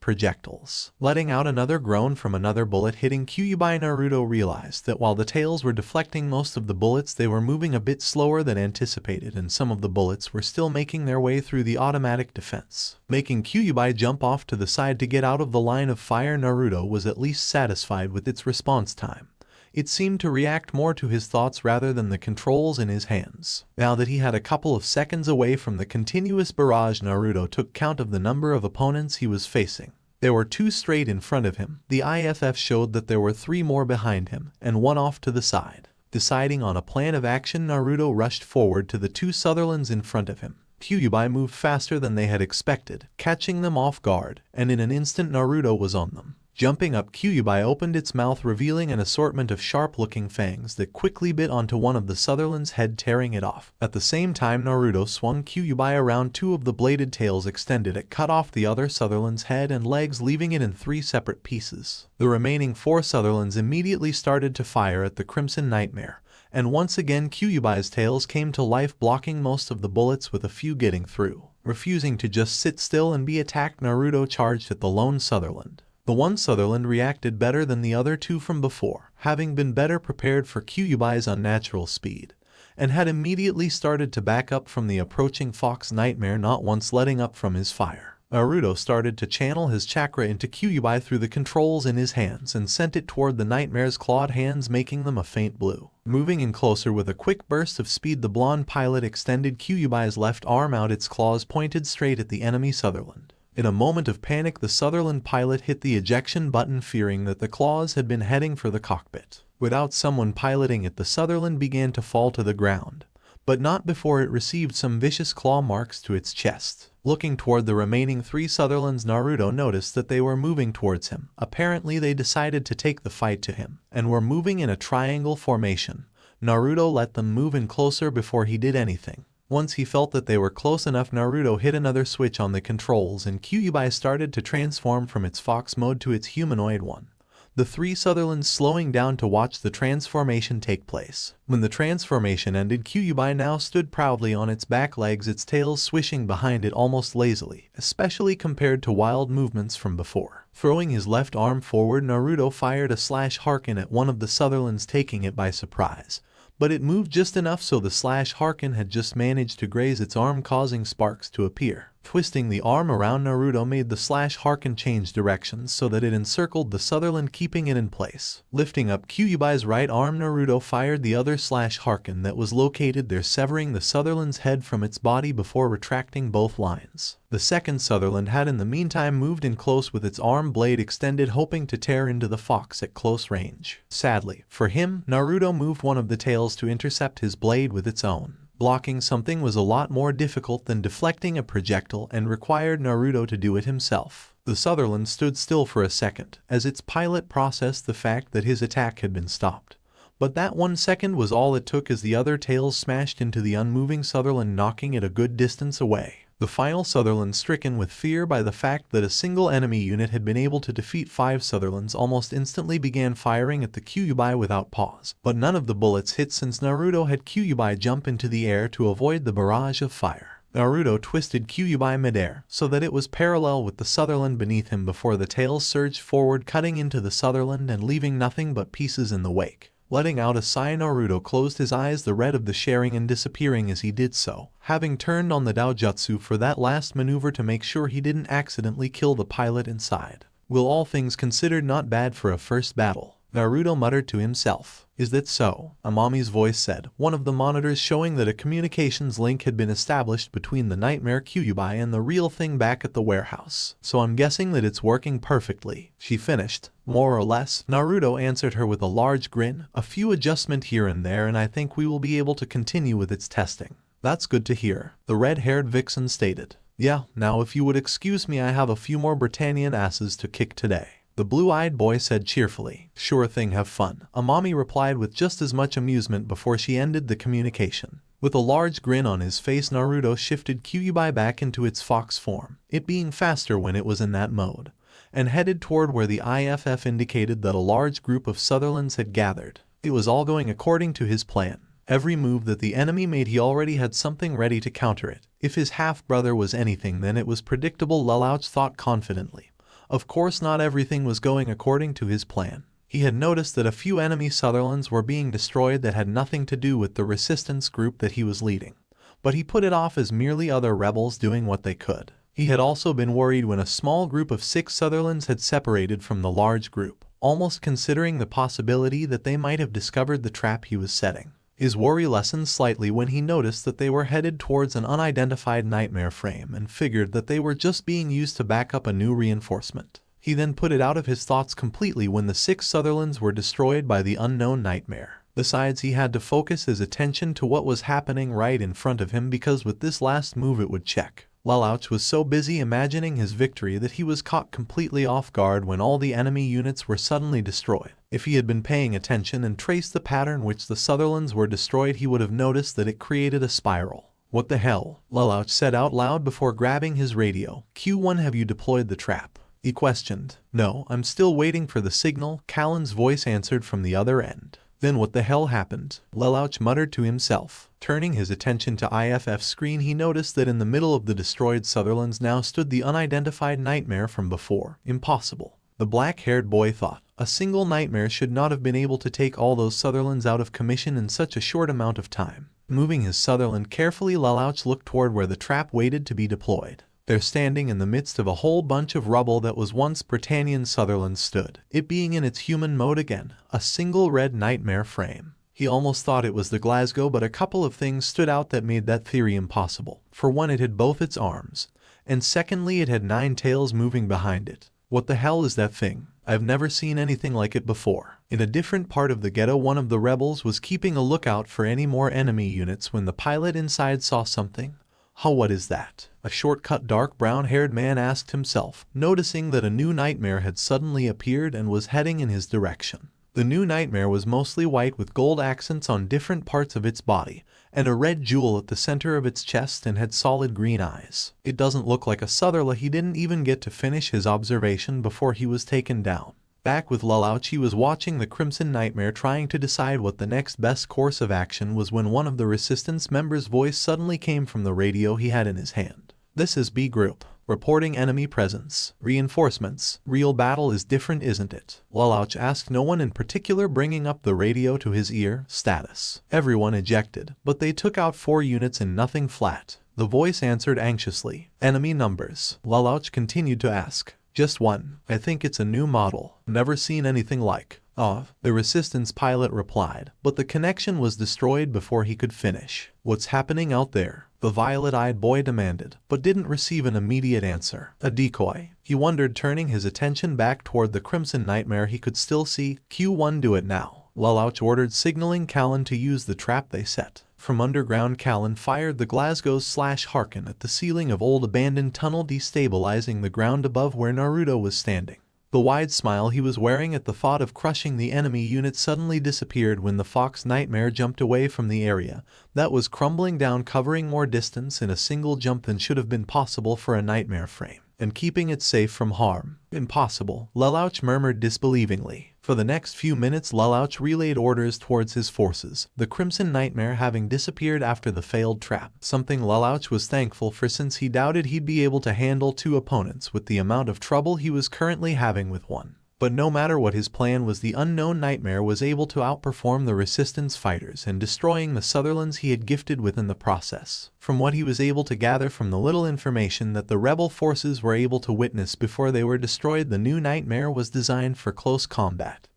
projectiles. Letting out another groan from another bullet hitting Kyuubi, Naruto realized that while the tails were deflecting most of the bullets, they were moving a bit slower than anticipated, and some of the bullets were still making their way through the automatic defense. Making Kyuubi jump off to the side to get out of the line of fire, Naruto was at least satisfied with its response time. It seemed to react more to his thoughts rather than the controls in his hands. Now that he had a couple of seconds away from the continuous barrage, Naruto took count of the number of opponents he was facing. There were 2 straight in front of him. The IFF showed that there were 3 more behind him, and 1 off to the side. Deciding on a plan of action, Naruto rushed forward to the 2 Sutherlands in front of him. Kyuubi moved faster than they had expected, catching them off guard, and in an instant Naruto was on them. Jumping up, Kyuubi opened its mouth, revealing an assortment of sharp-looking fangs that quickly bit onto one of the Sutherland's head, tearing it off. At the same time, Naruto swung Kyuubi around. 2 of the bladed tails extended it, cut off the other Sutherland's head and legs, leaving it in 3 separate pieces. The remaining 4 Sutherlands immediately started to fire at the Crimson Nightmare, and once again Kyuubi's tails came to life, blocking most of the bullets with a few getting through. Refusing to just sit still and be attacked, Naruto charged at the lone Sutherland. The one Sutherland reacted better than the other 2 from before, having been better prepared for Kyuubi's unnatural speed. and had immediately started to back up from the approaching fox nightmare, not once letting up from his fire. Naruto started to channel his chakra into Kyuubi through the controls in his hands and sent it toward the nightmare's clawed hands, making them a faint blue. Moving in closer with a quick burst of speed, the blonde pilot extended Kyuubi's left arm out, its claws pointed straight at the enemy Sutherland. In a moment of panic, the Sutherland pilot hit the ejection button, fearing that the claws had been heading for the cockpit. Without someone piloting it, the Sutherland began to fall to the ground, but not before it received some vicious claw marks to its chest. Looking toward the remaining 3 Sutherlands, Naruto noticed that they were moving towards him. Apparently they decided to take the fight to him, and were moving in a triangle formation. Naruto let them move in closer before he did anything. Once he felt that they were close enough, Naruto hit another switch on the controls and Kyuubi started to transform from its fox mode to its humanoid one. The 3 Sutherlands slowing down to watch the transformation take place. When the transformation ended, Kyuubi now stood proudly on its back legs, its tail swishing behind it almost lazily, especially compared to wild movements from before. Throwing his left arm forward, Naruto fired a slash harken at one of the Sutherlands, taking it by surprise. But it moved just enough so the slash harken had just managed to graze its arm, causing sparks to appear. Twisting the arm around, Naruto made the slash harken change directions so that it encircled the Sutherland, keeping it in place. Lifting up Kyuubi's right arm, Naruto fired the other slash harken that was located there, severing the Sutherland's head from its body before retracting both lines. The second Sutherland had in the meantime moved in close with its arm blade extended, hoping to tear into the fox at close range. Sadly for him, Naruto moved one of the tails to intercept his blade with its own. Blocking something was a lot more difficult than deflecting a projectile and required Naruto to do it himself. The Sutherland stood still for a second as its pilot processed the fact that his attack had been stopped. But that 1 second was all it took as the other tails smashed into the unmoving Sutherland, knocking it a good distance away. The final Sutherland, stricken with fear by the fact that a single enemy unit had been able to defeat 5 Sutherlands, almost instantly began firing at the Kyuubi without pause. But none of the bullets hit, since Naruto had Kyuubi jump into the air to avoid the barrage of fire. Naruto twisted Kyuubi midair so that it was parallel with the Sutherland beneath him before the tails surged forward, cutting into the Sutherland and leaving nothing but pieces in the wake. Letting out a sigh, Naruto closed his eyes, the red of the Sharingan disappearing as he did so, having turned on the Daojutsu for that last maneuver to make sure he didn't accidentally kill the pilot inside. Well, all things considered, not bad for a first battle, Naruto muttered to himself. Is that so? A mommy's voice said, one of the monitors showing that a communications link had been established between the nightmare Kyuubi and the real thing back at the warehouse. So I'm guessing that it's working perfectly, she finished. More or less, Naruto answered her with a large grin. A few adjustments here and there and I think we will be able to continue with its testing. That's good to hear, the red-haired vixen stated. Yeah, now if you would excuse me, I have a few more Britannian asses to kick today, the blue-eyed boy said cheerfully. Sure thing, have fun, Amami replied with just as much amusement before she ended the communication. With a large grin on his face, Naruto shifted Kyuubi back into its fox form, it being faster when it was in that mode, and headed toward where the IFF indicated that a large group of Sutherlands had gathered. It was all going according to his plan. Every move that the enemy made, he already had something ready to counter it. If his half-brother was anything, then it was predictable, LELOUCH thought confidently. Of course, not everything was going according to his plan. He had noticed that a few enemy Sutherlands were being destroyed that had nothing to do with the resistance group that he was leading, but he put it off as merely other rebels doing what they could. He had also been worried when a small group of 6 Sutherlands had separated from the large group, almost considering the possibility that they might have discovered the trap he was setting. His worry lessened slightly when he noticed that they were headed towards an unidentified nightmare frame and figured that they were just being used to back up a new reinforcement. He then put it out of his thoughts completely when the 6 Sutherlands were destroyed by the unknown nightmare. Besides, he had to focus his attention to what was happening right in front of him, because with this last move it would check. LELOUCH was so busy imagining his victory that he was caught completely off guard when all the enemy units were suddenly destroyed. If he had been paying attention and traced the pattern which the Sutherlands were destroyed, he would have noticed that it created a spiral. What the hell? LELOUCH said out loud before grabbing his radio. Q1, have you deployed the trap? He questioned. No, I'm still waiting for the signal, Kalen's voice answered from the other end. Then what the hell happened? LELOUCH muttered to himself. Turning his attention to IFF's screen, he noticed that in the middle of the destroyed Sutherlands now stood the unidentified nightmare from before. Impossible, the black-haired boy thought. A single nightmare should not have been able to take all those Sutherlands out of commission in such a short amount of time. Moving his Sutherland carefully, Lelouch looked toward where the trap waited to be deployed. There, standing in the midst of a whole bunch of rubble that was once Britannian Sutherland, stood, it being in its human mode again, a single red nightmare frame. He almost thought it was the Glasgow, but a couple of things stood out that made that theory impossible. For one, it had both its arms, and secondly, it had 9 tails moving behind it. What the hell is that thing? I've never seen anything like it before. In a different part of the ghetto, one of the rebels was keeping a lookout for any more enemy units when the pilot inside saw something. What is that? A short-cut, dark brown-haired man asked himself, noticing that a new nightmare had suddenly appeared and was heading in his direction. The new nightmare was mostly white with gold accents on different parts of its body, and a red jewel at the center of its chest, and had solid green eyes. It doesn't look like a Sutherland. He didn't even get to finish his observation before he was taken down. Back with Lelouch, he was watching the Crimson Nightmare trying to decide what the next best course of action was when one of the Resistance members' voice suddenly came from the radio he had in his hand. "This is B Group. Reporting enemy presence. Reinforcements. Real battle is different, isn't it?" Lelouch asked, no one in particular bringing up the radio to his ear. Status. Everyone ejected, but they took out 4 units and nothing flat. The voice answered anxiously. Enemy numbers. Lelouch continued to ask. "Just 1. I think it's a new model. Never seen anything like." The Resistance pilot replied, but the connection was destroyed before he could finish. "What's happening out there?" the violet-eyed boy demanded, but didn't receive an immediate answer. A decoy, he wondered, turning his attention back toward the Crimson Nightmare he could still see. Q1, do it now. Lelouch ordered, signaling Kalen to use the trap they set. From underground, Kalen fired the Glasgow/Harkin at the ceiling of old abandoned tunnel, destabilizing the ground above where Naruto was standing. The wide smile he was wearing at the thought of crushing the enemy unit suddenly disappeared when the Fox Nightmare jumped away from the area that was crumbling down, covering more distance in a single jump than should have been possible for a nightmare frame, and keeping it safe from harm. "Impossible," Lelouch murmured disbelievingly. For the next few minutes, Lelouch relayed orders towards his forces, the Crimson Nightmare having disappeared after the failed trap. Something Lelouch was thankful for, since he doubted he'd be able to handle 2 opponents with the amount of trouble he was currently having with one. But no matter what his plan was, the unknown nightmare was able to outperform the Resistance fighters and destroying the Sutherlands he had gifted with in the process. From what he was able to gather from the little information that the rebel forces were able to witness before they were destroyed, the new nightmare was designed for close combat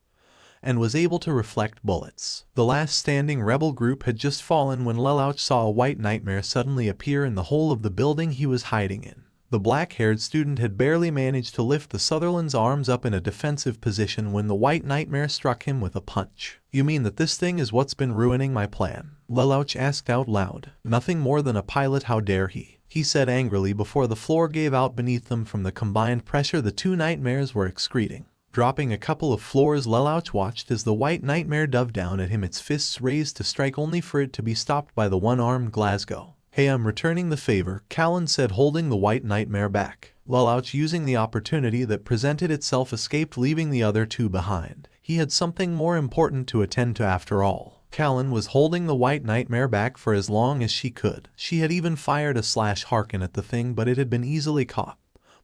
and was able to reflect bullets. The last standing rebel group had just fallen when Lelouch saw a white nightmare suddenly appear in the hole of the building he was hiding in. The black-haired student had barely managed to lift the Sutherland's arms up in a defensive position when the white nightmare struck him with a punch. "You mean that this thing is what's been ruining my plan?" Lelouch asked out loud. "Nothing more than a pilot, how dare he said angrily before the floor gave out beneath them from the combined pressure the 2 nightmares were excreting. Dropping a couple of floors, Lelouch watched as the white nightmare dove down at him, its fists raised to strike, only for it to be stopped by the one-armed Glasgow. "Hey, I'm returning the favor," Kalen said, holding the white nightmare back. Lelouch, using the opportunity that presented itself, escaped, leaving the other 2 behind. He had something more important to attend to after all. Kalen was holding the white nightmare back for as long as she could. She had even fired a /Harkin at the thing, but it had been easily caught.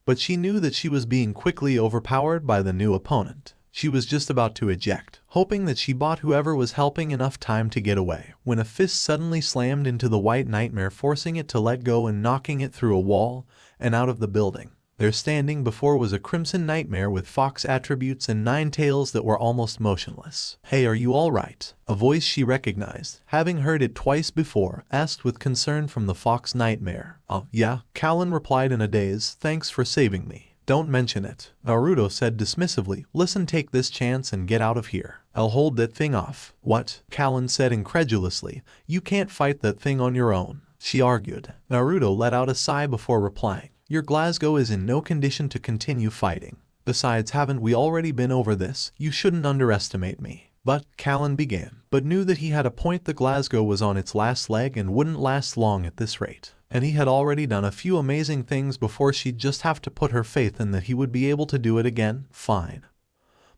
But she knew that she was being quickly overpowered by the new opponent. She was just about to eject, hoping that she bought whoever was helping enough time to get away, when a fist suddenly slammed into the white nightmare, forcing it to let go and knocking it through a wall and out of the building. There, standing before, was a Crimson Nightmare with fox attributes and 9 tails that were almost motionless. "Hey, are you all right?" A voice she recognized, having heard it twice before, asked with concern from the Fox Nightmare. Yeah," Kalen replied in a daze. "Thanks for saving me." "Don't mention it," Naruto said dismissively. "Listen, take this chance and get out of here. I'll hold that thing off." "What?" Kalen said incredulously. "You can't fight that thing on your own," she argued. Naruto let out a sigh before replying. "Your Glasgow is in no condition to continue fighting. Besides, haven't we already been over this? You shouldn't underestimate me." "But," Kalen began, but knew that he had a point. The Glasgow was on its last leg and wouldn't last long at this rate. And he had already done a few amazing things before. She'd just have to put her faith in that he would be able to do it again. "Fine.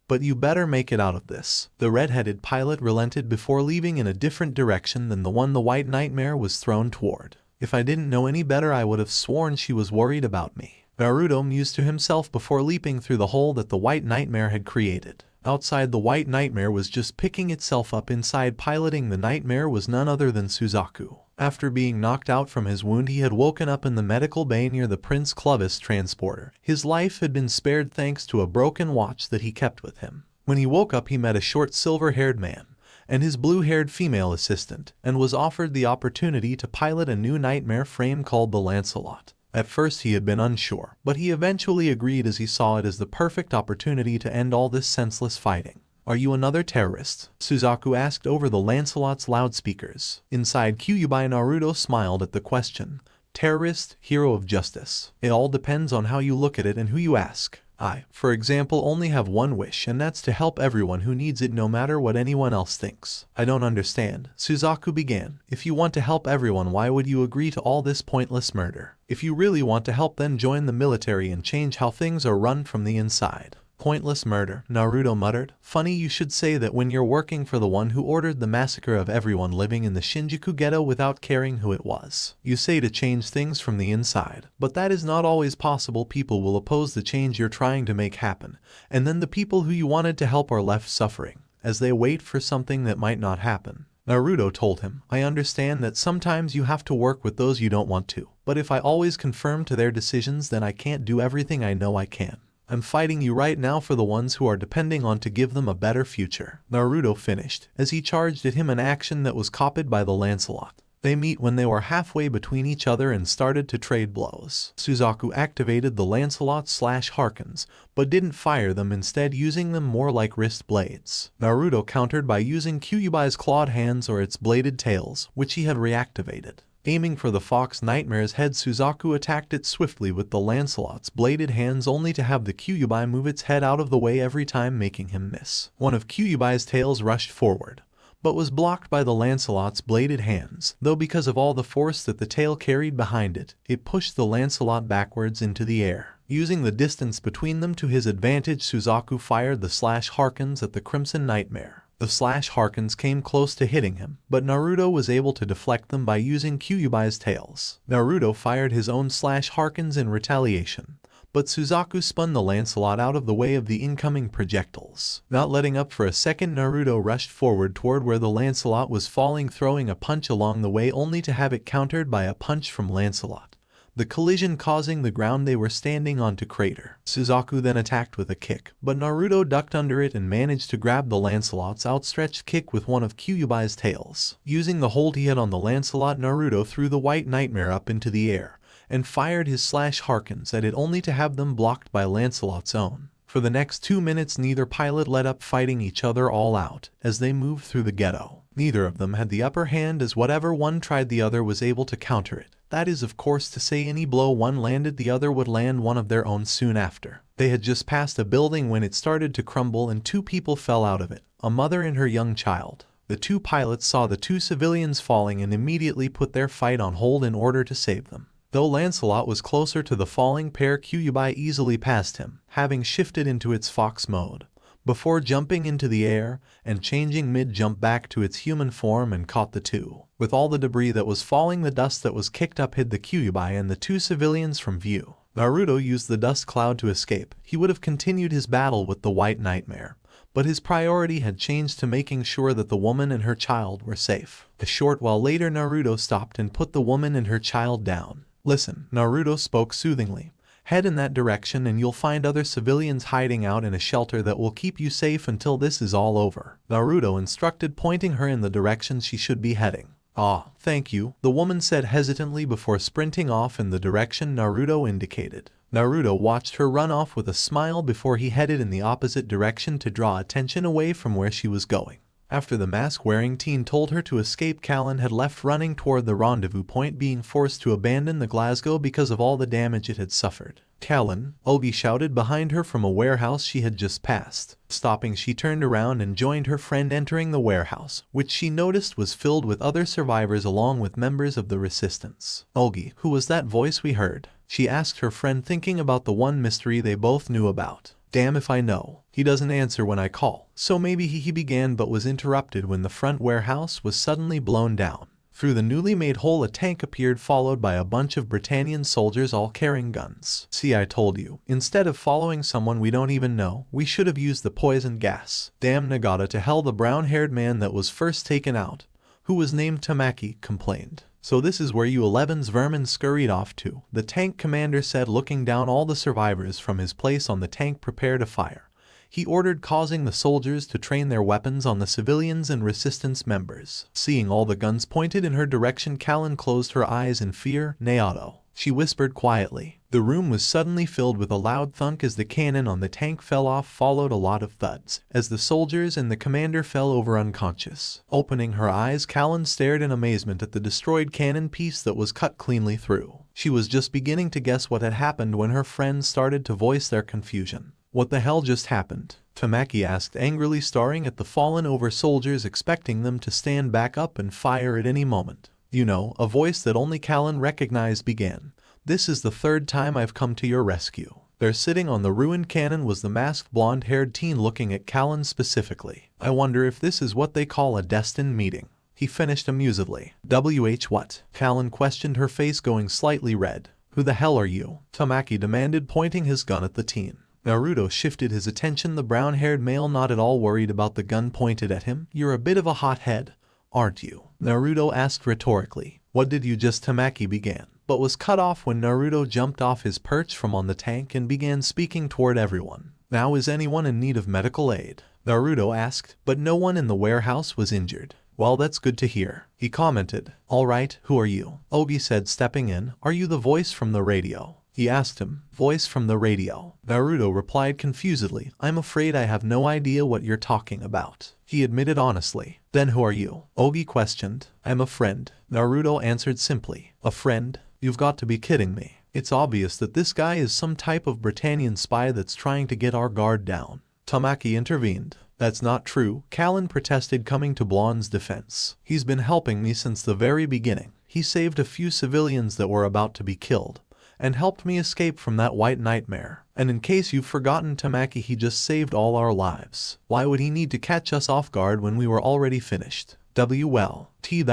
But you better make it out of this." The red-headed pilot relented before leaving in a different direction than the one the white nightmare was thrown toward. "If I didn't know any better, I would have sworn she was worried about me," Naruto mused to himself before leaping through the hole that the white nightmare had created. Outside, the white nightmare was just picking itself up. Inside, piloting the nightmare was none other than Suzaku. After being knocked out from his wound, he had woken up in the medical bay near the Prince Clovis transporter. His life had been spared thanks to a broken watch that he kept with him. When he woke up, he met a short silver-haired man and his blue-haired female assistant, and was offered the opportunity to pilot a new nightmare frame called the Lancelot. At first he had been unsure, but he eventually agreed as he saw it as the perfect opportunity to end all this senseless fighting. "Are you another terrorist?" Suzaku asked over the Lancelot's loudspeakers. Inside, Kyuubi Naruto smiled at the question. "Terrorist, hero of justice. It all depends on how you look at it and who you ask. I, for example, only have one wish, and that's to help everyone who needs it no matter what anyone else thinks." "I don't understand," Suzaku began. "If you want to help everyone, why would you agree to all this pointless murder? If you really want to help, then join the military and change how things are run from the inside." "Pointless murder," Naruto muttered. "Funny you should say that when you're working for the one who ordered the massacre of everyone living in the Shinjuku ghetto without caring who it was. You say to change things from the inside, but that is not always possible. People will oppose the change you're trying to make happen, and then the people who you wanted to help are left suffering, as they wait for something that might not happen." Naruto told him, "I understand that sometimes you have to work with those you don't want to, but if I always conform to their decisions, then I can't do everything I know I can. I'm fighting you right now for the ones who are depending on to give them a better future." Naruto finished, as he charged at him, an action that was copied by the Lancelot. They meet when they were halfway between each other and started to trade blows. Suzaku activated the Lancelot/Harkins, but didn't fire them, instead using them more like wrist blades. Naruto countered by using Kyuubi's clawed hands or its bladed tails, which he had reactivated. Aiming for the Fox Nightmare's head, Suzaku attacked it swiftly with the Lancelot's bladed hands, only to have the Kyuubi move its head out of the way every time, making him miss. One of Kyuubi's tails rushed forward, but was blocked by the Lancelot's bladed hands, though because of all the force that the tail carried behind it, it pushed the Lancelot backwards into the air. Using the distance between them to his advantage, Suzaku fired the /Harkins at the Crimson Nightmare. The /Harkins came close to hitting him, but Naruto was able to deflect them by using Kyuubi's tails. Naruto fired his own /Harkins in retaliation, but Suzaku spun the Lancelot out of the way of the incoming projectiles. Not letting up for a second, Naruto rushed forward toward where the Lancelot was falling, throwing a punch along the way, only to have it countered by a punch from Lancelot, the collision causing the ground they were standing on to crater. Suzaku then attacked with a kick, but Naruto ducked under it and managed to grab the Lancelot's outstretched kick with one of Kyuubi's tails. Using the hold he had on the Lancelot, Naruto threw the White Nightmare up into the air and fired his /Harkins at it, only to have them blocked by Lancelot's own. For the next 2 minutes, neither pilot let up, fighting each other all out as they moved through the ghetto. Neither of them had the upper hand, as whatever one tried, the other was able to counter it. That is, of course, to say any blow one landed, the other would land one of their own soon after. They had just passed a building when it started to crumble and 2 people fell out of it, a mother and her young child. The 2 pilots saw the 2 civilians falling and immediately put their fight on hold in order to save them. Though Lancelot was closer to the falling pair, Kyuubi easily passed him, having shifted into its fox mode, before jumping into the air and changing mid-jump back to its human form, and caught the 2. With all the debris that was falling, the dust that was kicked up hid the Kyuubi and the 2 civilians from view. Naruto used the dust cloud to escape. He would have continued his battle with the White Nightmare, but his priority had changed to making sure that the woman and her child were safe. A short while later, Naruto stopped and put the woman and her child down. "Listen," Naruto spoke soothingly. "Head in that direction and you'll find other civilians hiding out in a shelter that will keep you safe until this is all over," Naruto instructed, pointing her in the direction she should be heading. "Ah, thank you," the woman said hesitantly before sprinting off in the direction Naruto indicated. Naruto watched her run off with a smile before he headed in the opposite direction to draw attention away from where she was going. After the mask-wearing teen told her to escape, Kalen had left, running toward the rendezvous point, being forced to abandon the Glasgow because of all the damage it had suffered. "Kalen," Olgi shouted behind her from a warehouse she had just passed. Stopping, she turned around and joined her friend entering the warehouse, which she noticed was filled with other survivors along with members of the resistance. "Olgi, who was that voice we heard?" she asked her friend, thinking about the one mystery they both knew about. "Damn if I know. He doesn't answer when I call, so maybe he began, but was interrupted when the front warehouse was suddenly blown down. Through the newly made hole a tank appeared, followed by a bunch of Britannian soldiers all carrying guns. See, I told you, instead of following someone we don't even know, we should have used the poison gas. Damn Nagata to hell, the brown-haired man that was first taken out, who was named Tamaki, complained. So this is where you 11's vermin scurried off to, the tank commander said, looking down all the survivors from his place on the tank prepare to fire. He ordered, causing the soldiers to train their weapons on the civilians and resistance members. Seeing all the guns pointed in her direction, Kalen closed her eyes in fear. Naruto, she whispered quietly. The room was suddenly filled with a loud thunk as the cannon on the tank fell off, followed a lot of thuds, as the soldiers and the commander fell over unconscious. Opening her eyes, Kalen stared in amazement at the destroyed cannon piece that was cut cleanly through. She was just beginning to guess what had happened when her friends started to voice their confusion. What the hell just happened? Tamaki asked angrily, staring at the fallen over soldiers, expecting them to stand back up and fire at any moment. You know, a voice that only Kalen recognized began. This is the third time I've come to your rescue. There, sitting on the ruined cannon, was the masked blonde-haired teen looking at Kalen specifically. I wonder if this is what they call a destined meeting. He finished amusedly. What? Kalen questioned, her face going slightly red. Who the hell are you? Tamaki demanded, pointing his gun at the teen. Naruto shifted his attention. The brown-haired male not at all worried about the gun pointed at him. You're a bit of a hothead, aren't you? Naruto asked rhetorically. What did you just? Tamaki began, but was cut off when Naruto jumped off his perch from on the tank and began speaking toward everyone. Now, is anyone in need of medical aid? Naruto asked, but no one in the warehouse was injured. Well, that's good to hear, he commented. All right, who are you? Ogi said, stepping in. Are you the voice from the radio? He asked him. Voice from the radio. Naruto replied confusedly, I'm afraid I have no idea what you're talking about. He admitted honestly. Then who are you? Ogi questioned. I'm a friend. Naruto answered simply. A friend? You've got to be kidding me. It's obvious that this guy is some type of Britannian spy that's trying to get our guard down. Tamaki intervened. That's not true, Kalen protested, coming to Blonde's defense. He's been helping me since the very beginning. He saved a few civilians that were about to be killed, and helped me escape from that white nightmare. And in case you've forgotten, Tamaki, he just saved all our lives. Why would he need to catch us off guard when we were already finished? That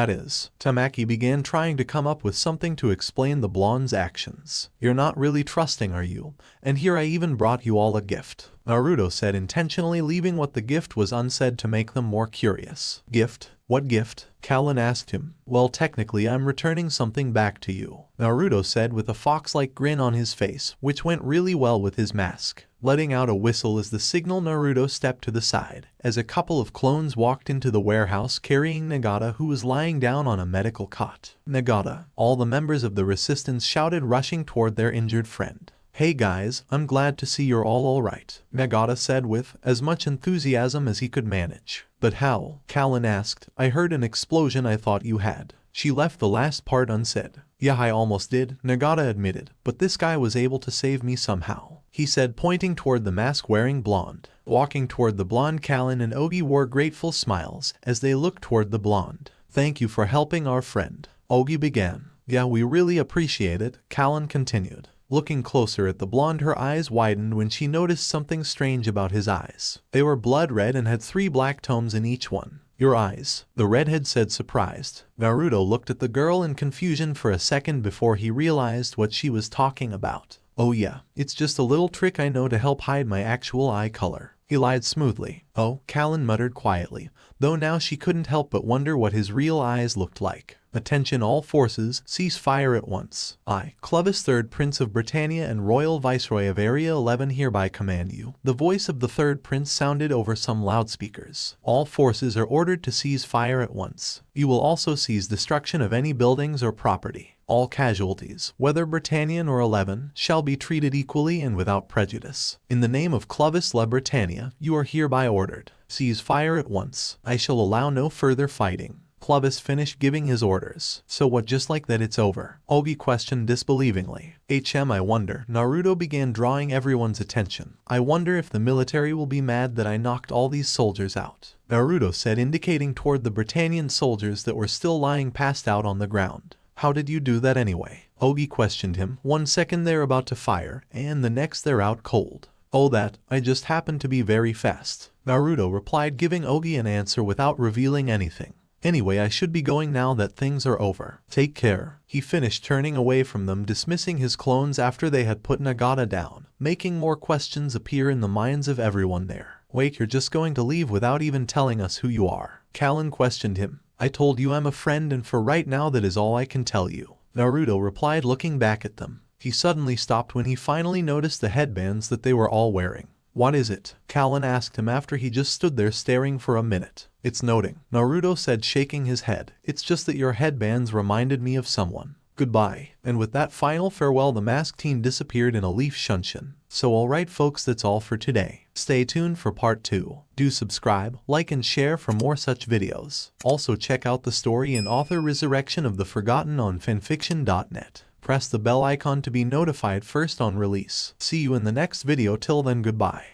is. Tamaki began, trying to come up with something to explain the blonde's actions. You're not really trusting, are you? And here I even brought you all a gift. Naruto said, intentionally leaving what the gift was unsaid to make them more curious. Gift? What gift? Kalen asked him. Well, technically I'm returning something back to you, Naruto said with a fox-like grin on his face, which went really well with his mask. Letting out a whistle as the signal, Naruto stepped to the side, as a couple of clones walked into the warehouse carrying Nagata, who was lying down on a medical cot. Nagata! All the members of the resistance shouted, rushing toward their injured friend. Hey guys, I'm glad to see you're all alright, Nagata said with as much enthusiasm as he could manage. But how? Kalen asked. I heard an explosion. I thought you had. She left the last part unsaid. Yeah, I almost did, Nagata admitted, but this guy was able to save me somehow, he said, pointing toward the mask-wearing blonde. Walking toward the blonde, Kalen and Ogi wore grateful smiles as they looked toward the blonde. Thank you for helping our friend, Ogi began. Yeah, we really appreciate it, Kalen continued. Looking closer at the blonde, her eyes widened when she noticed something strange about his eyes. They were blood red and had 3 black tones in each one. Your eyes, the redhead said, surprised. Naruto looked at the girl in confusion for a second before he realized what she was talking about. Oh yeah, it's just a little trick I know to help hide my actual eye color, he lied smoothly. Oh, Kalen muttered quietly, though now she couldn't help but wonder what his real eyes looked like. Attention all forces, cease fire at once. I, Clovis III Prince of Britannia and Royal Viceroy of Area 11 hereby command you. The voice of the third prince sounded over some loudspeakers. All forces are ordered to cease fire at once. You will also cease destruction of any buildings or property. All casualties, whether Britannian or 11, shall be treated equally and without prejudice. In the name of Clovis Le Britannia, you are hereby ordered. Cease fire at once. I shall allow no further fighting. Clovis finished giving his orders. So what, just like that it's over? Ogi questioned disbelievingly. I wonder. Naruto began, drawing everyone's attention. I wonder if the military will be mad that I knocked all these soldiers out, Naruto said, indicating toward the Britannian soldiers that were still lying passed out on the ground. How did you do that anyway? Ogi questioned him. 1 second they're about to fire, and the next they're out cold. Oh, that, I just happened to be very fast, Naruto replied, giving Ogi an answer without revealing anything. Anyway, I should be going now that things are over. Take care. He finished, turning away from them, dismissing his clones after they had put Nagata down, making more questions appear in the minds of everyone there. Wait, you're just going to leave without even telling us who you are? Kalen questioned him. I told you I'm a friend, and for right now that is all I can tell you, Naruto replied, looking back at them. He suddenly stopped when he finally noticed the headbands that they were all wearing. What is it? Kalen asked him after he just stood there staring for a minute. It's noting, Naruto said, shaking his head. It's just that your headbands reminded me of someone. Goodbye. And with that final farewell, the masked teen disappeared in a leaf shunshin. So alright folks, that's all for today. Stay tuned for part 2. Do subscribe, like and share for more such videos. Also check out the story and author resurrection of The Forgotten on FANFICTIONnet. Press the bell icon to be notified first on release. See you in the next video. Till then, goodbye.